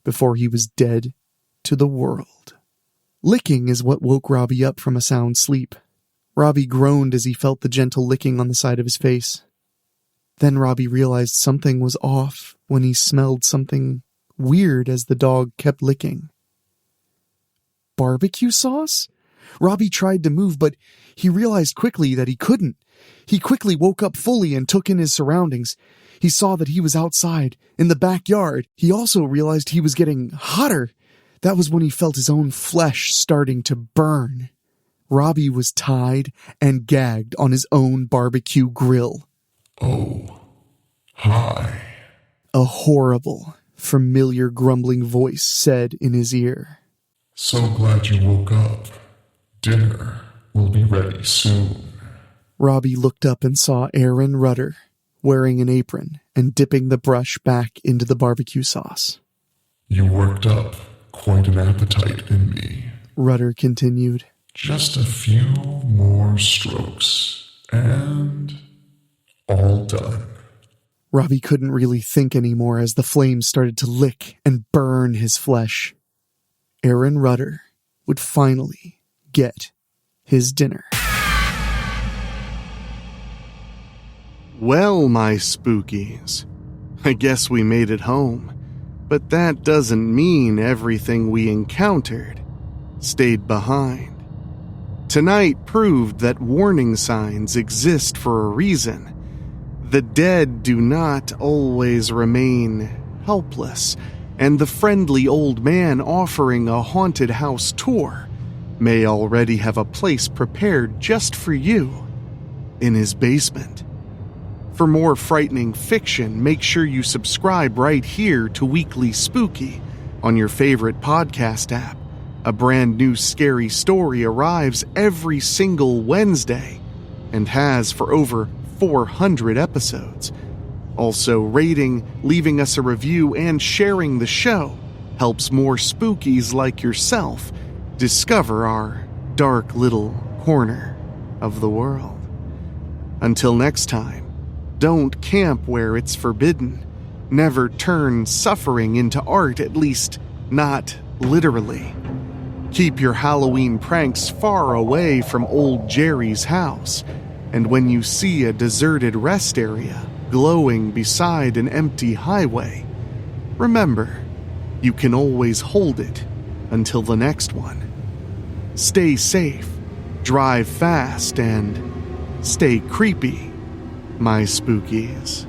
before he was dead to the world. Licking is what woke Robbie up from a sound sleep. Robbie groaned as he felt the gentle licking on the side of his face. Then Robbie realized something was off. when he smelled something weird as the dog kept licking. Barbecue sauce? Robbie tried to move, but he realized quickly that he couldn't. He quickly woke up fully and took in his surroundings. He saw that he was outside, in the backyard. He also realized he was getting hotter. That was when he felt his own flesh starting to burn. Robbie was tied and gagged on his own barbecue grill. Oh, hi. A horrible, familiar grumbling voice said in his ear. So glad you woke up. Dinner will be ready soon. Robbie looked up and saw Aaron Rudder, wearing an apron and dipping the brush back into the barbecue sauce. You worked up quite an appetite in me. Rudder continued. Just a few more strokes, and all done. Robbie couldn't really think anymore as the flames started to lick and burn his flesh. Aaron Rudder would finally get his dinner. Well, my spookies, I guess we made it home. But that doesn't mean everything we encountered stayed behind. Tonight proved that warning signs exist for a reason. The dead do not always remain helpless, and the friendly old man offering a haunted house tour may already have a place prepared just for you in his basement. For more frightening fiction, make sure you subscribe right here to Weekly Spooky on your favorite podcast app. A brand new scary story arrives every single Wednesday and has for over 400 episodes. Also, rating, leaving us a review, and sharing the show helps more spookies like yourself discover our dark little corner of the world. Until next time, don't camp where it's forbidden. Never turn suffering into art, at least not literally. Keep your Halloween pranks far away from old Jerry's house. And when you see a deserted rest area glowing beside an empty highway, remember, you can always hold it until the next one. Stay safe, drive fast, and stay creepy, my spookies.